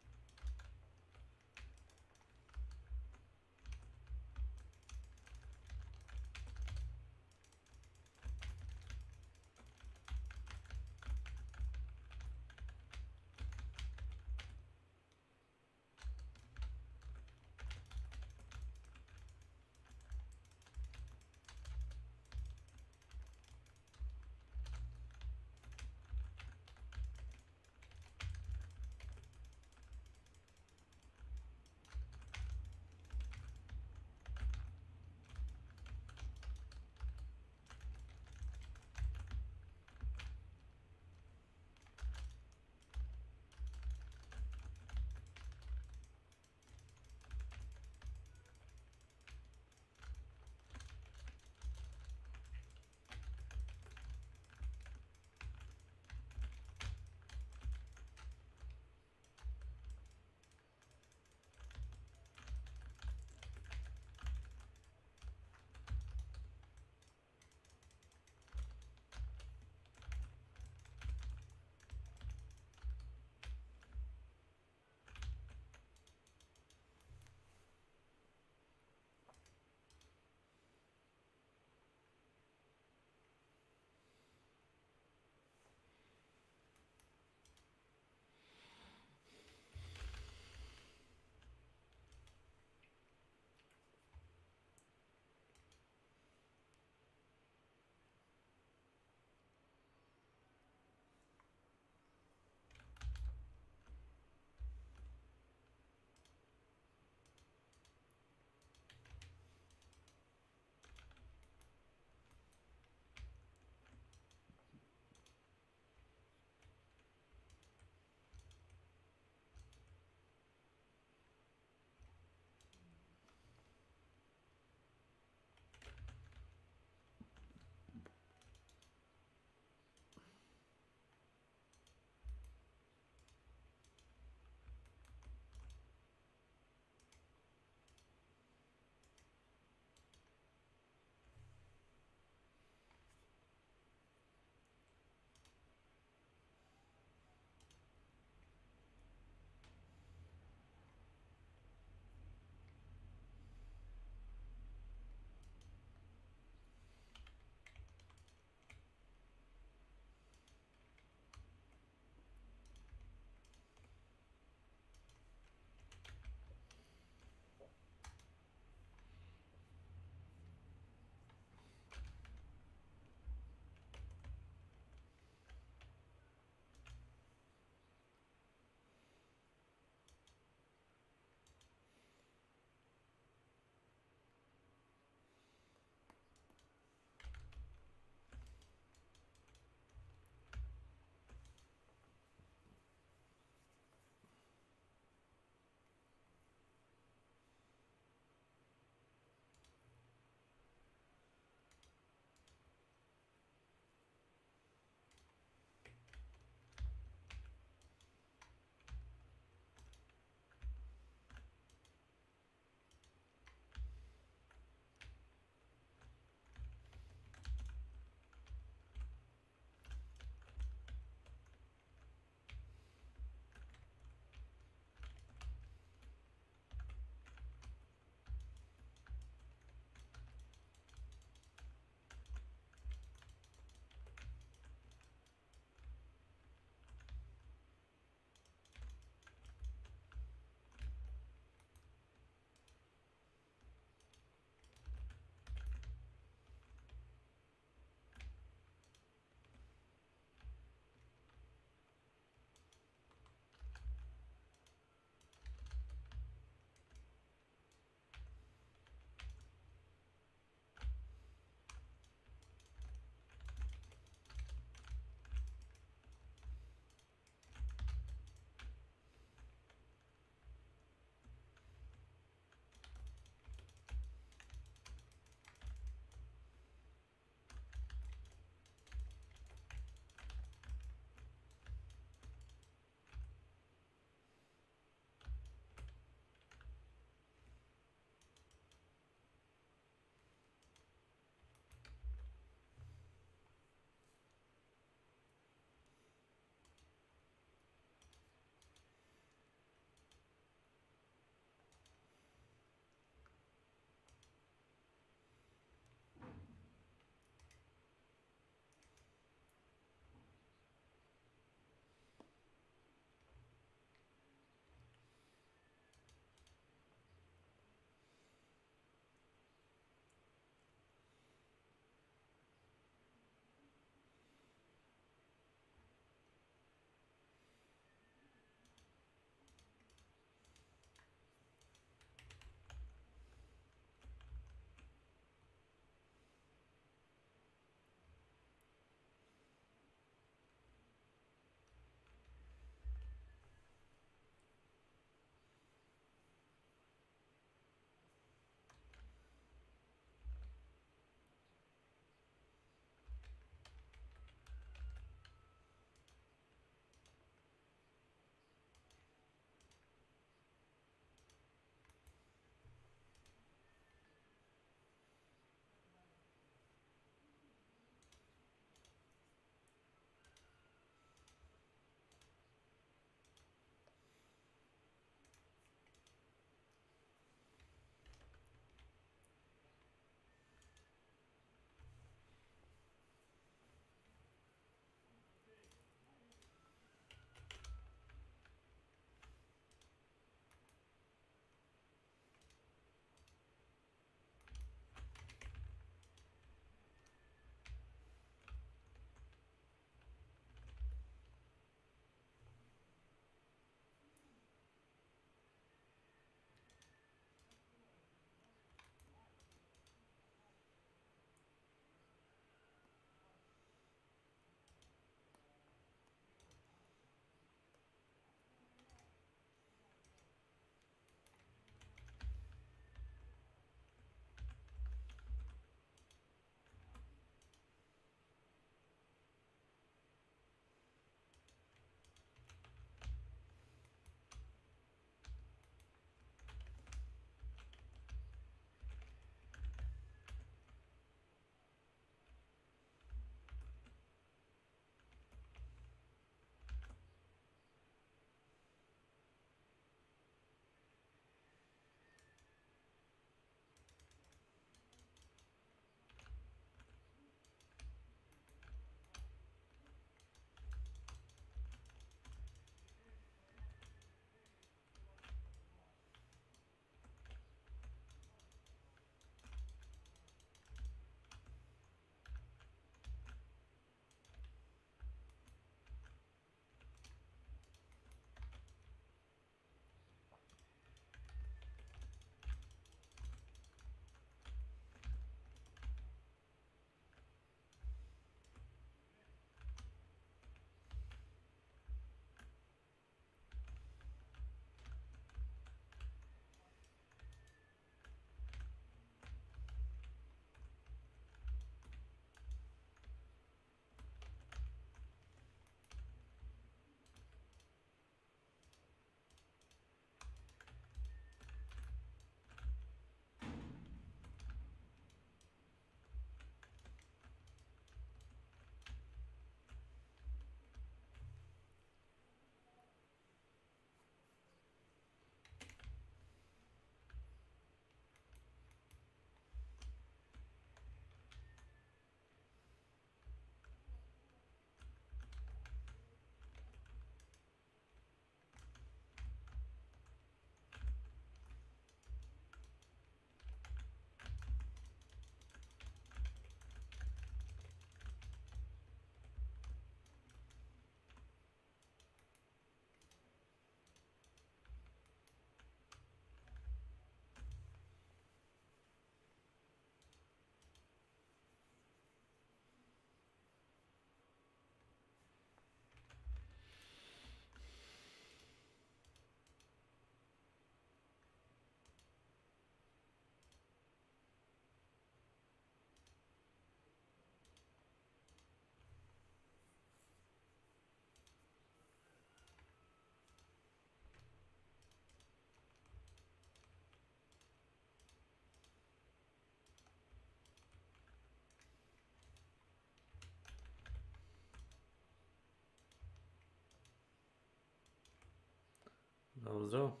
Zdravo.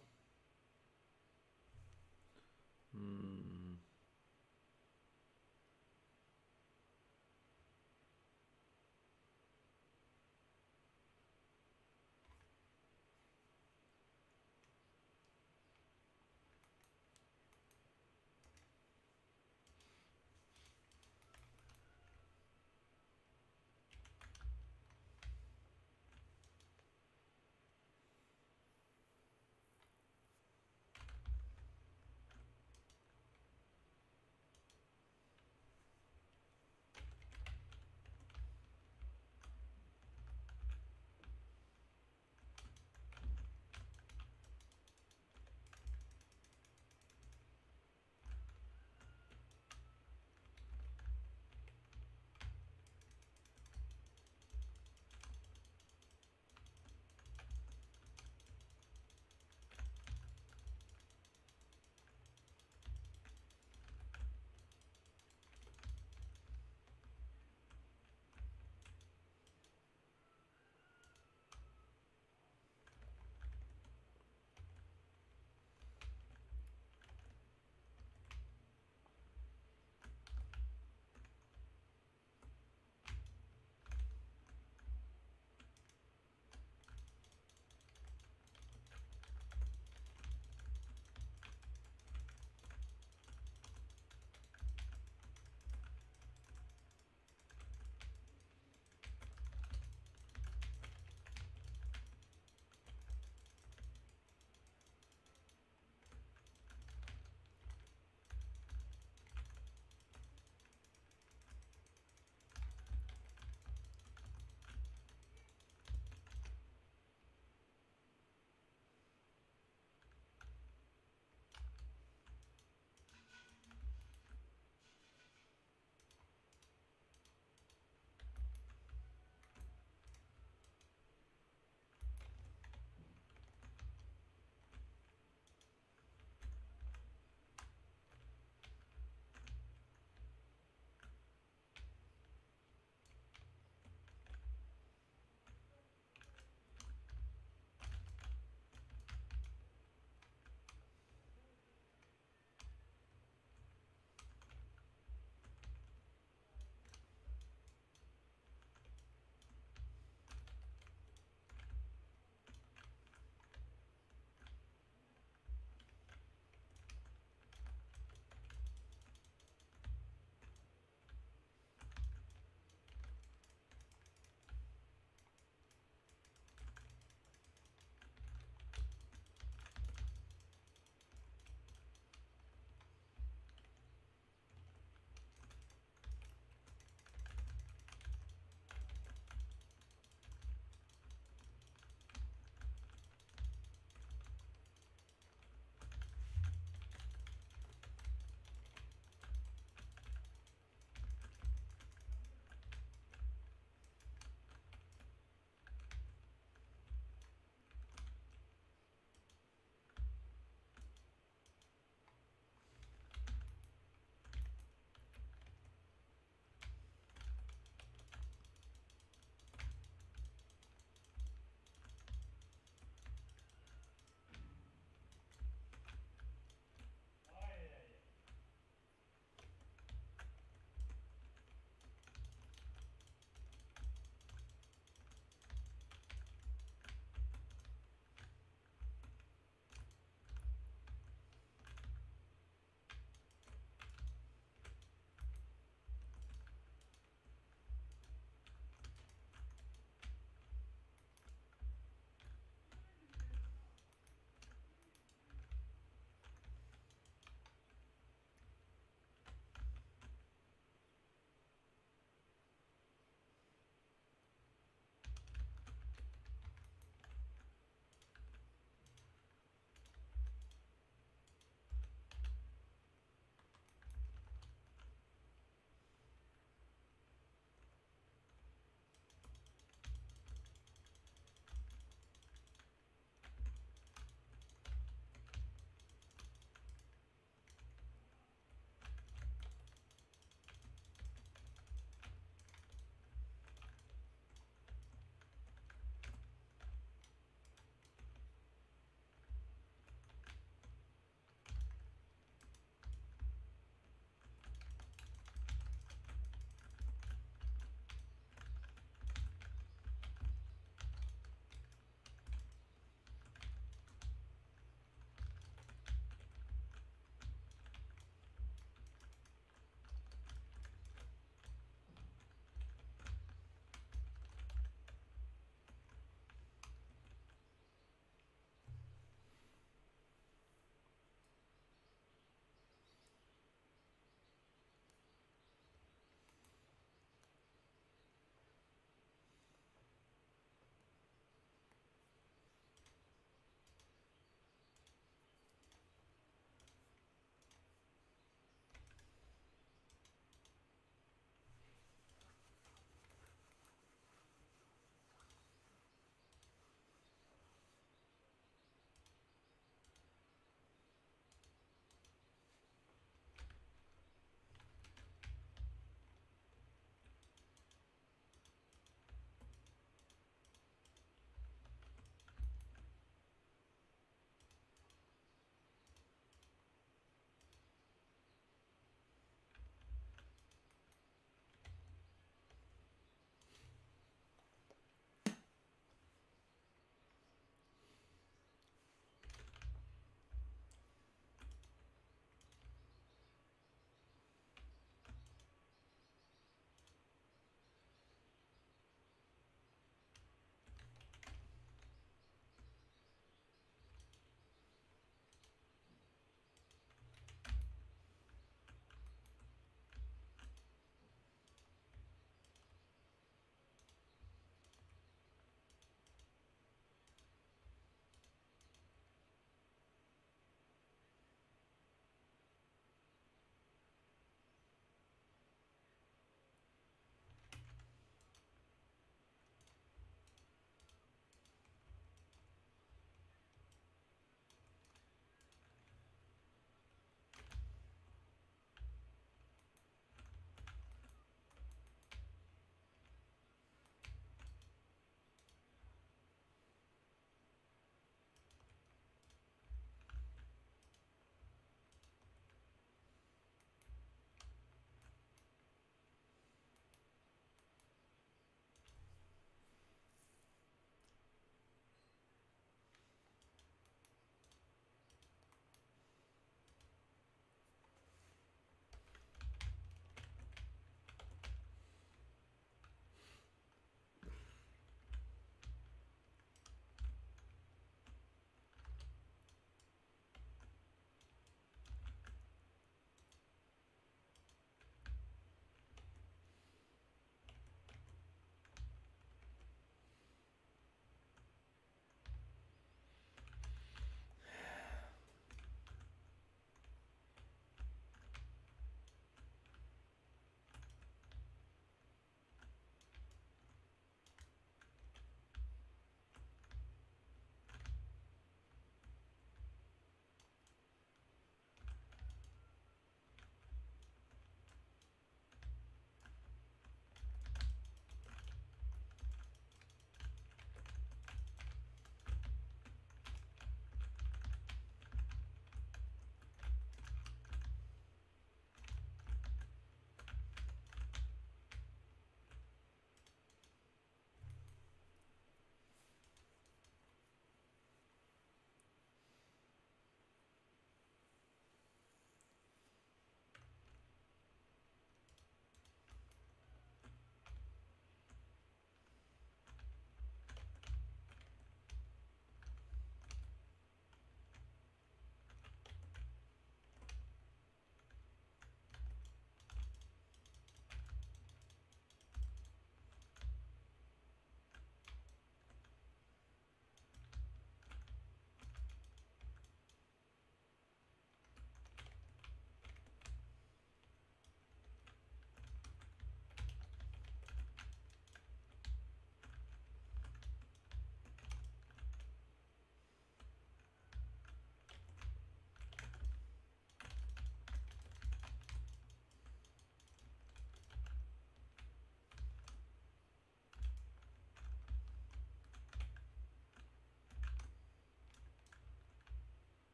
Hmm.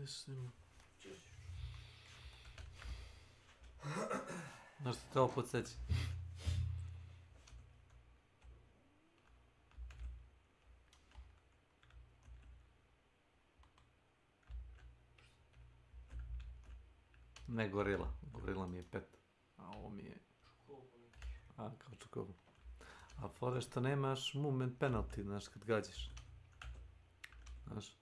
Gdje se snima? Znaš što te ovo podsjeća? Ne gorila, gorila mi je pet, a ovo mi je... A, kao čukovo. A fore što nemaš movement penalty, znaš, kad gađaš. Znaš?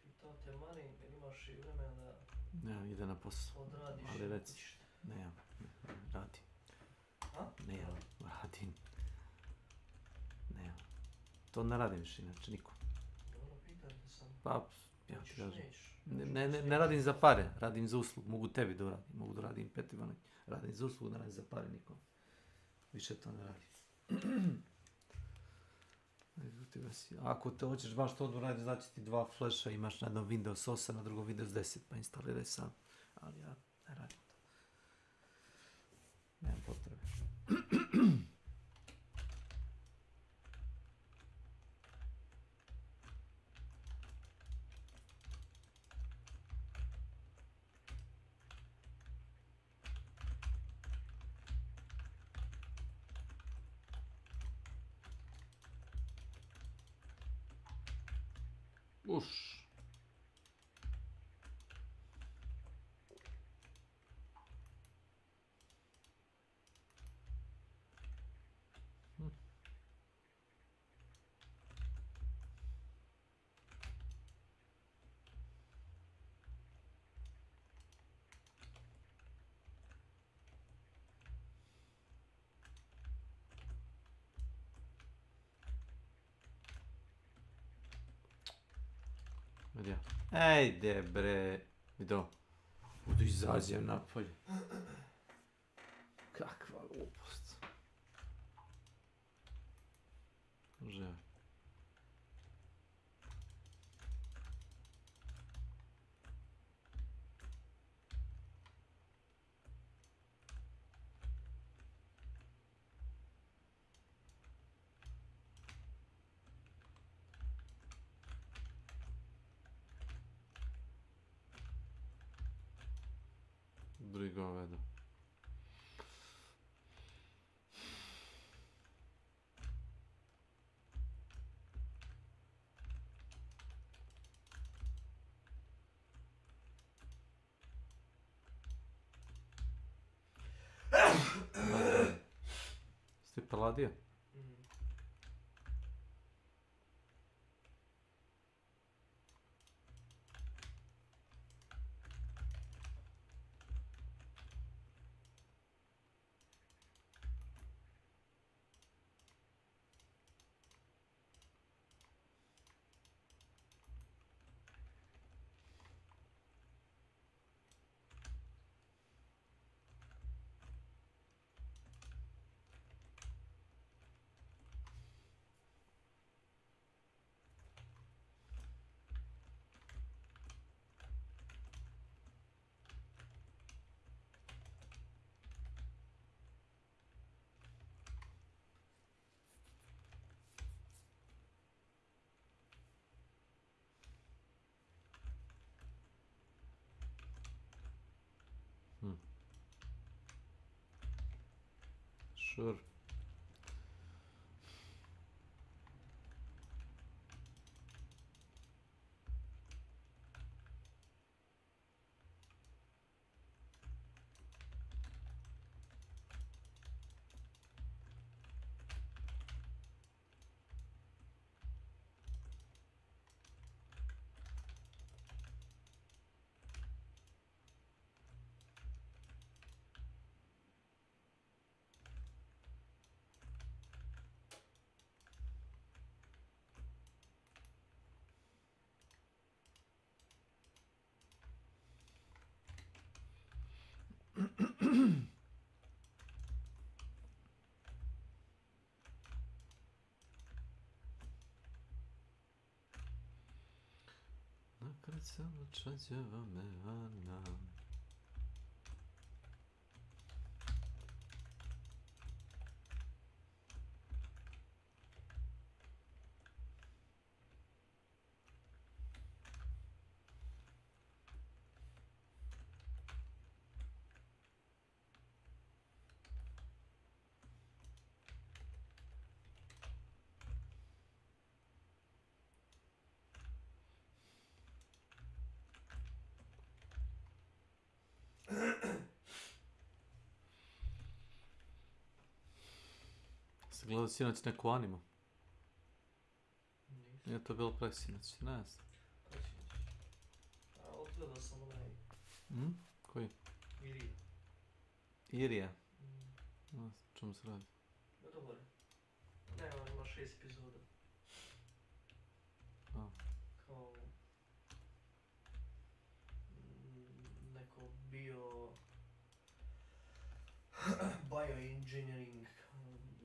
Pitao te Mani, jer imaš i vremena da... Ne, ide na posao. Odradiš Ali reci, ne, radim. A? Ne, radim. Ne, to ne radim više, inače niko. Dobro, pitam te sam. Pa, ja ti kažem. Neš. Ne radim za pare, radim za uslugu. Mogu tebi da uradim, mogu da radim pet Ivana. Radim za uslugu, ne radim za pare nikom. Više to ne radim. Ako te hoćeš baš to da uradiš, znači ti dva flasha, imaš na jednom Windows 8, na drugom Windows 10, pa instaliraj sam. Ali ja ne radim to. Nemam potrebe. Uš. Vidio. Ejde bre. Vidio. Budu izađem napolje. Kakva glupost. Može. Briga vedo. Ste paladio? Sure. Krcala čađava me Ana. Ste gledali sinoć neku animu? Nije to bilo preksinoć, ne znam. A odgledao sam onaj Koji? Irija. Irija? Čemu se radi? Dobar. Ne, on ima 6 epizoda. Kao neko bioengineering,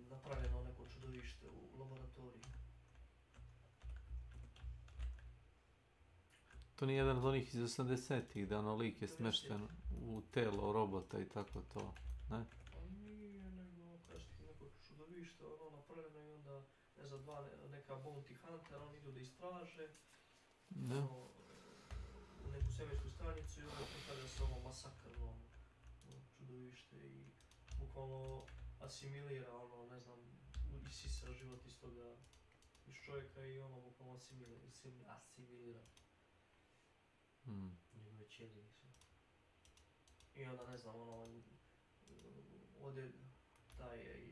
napravljeno neko čudovište u laboratoriji. To nije jedan od onih iz 80-ih, da ono lik je smješten u telo robota i tako to, ne? Pa nije, nego kažeš ti neko čudovište, ono napravljeno i onda, ne znam, neka bounty hunter, oni idu da istraže, ono, u neku svemirsku stranicu i onda pripada se ovo masakrno čudovište i bukvalno asimilira, ono, ne znam, isisa život iz toga, iz čovjeka i ono bukvalno asimilira. Njegove ćelije su. I onda ne znam, ono, ovdje taj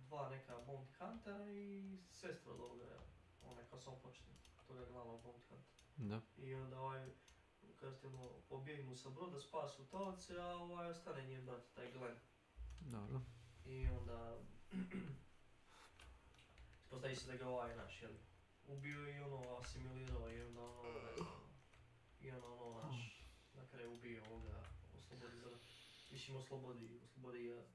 dva neka bounty huntera i sestra od ovoga, ona kao sam početnik, toga glavnog bounty huntera. Da. I onda kada ste ono, pobjegnu sa broda, spasu taoce, a ostane njen brat, taj Glenn. Dobro. I onda ispostavi se da ga naš, jel, ubio i ono, asimilirao i onda ono, ne znam, i ono naš, na kraju ubio ovoga, oslobodi, mislim oslobodi ga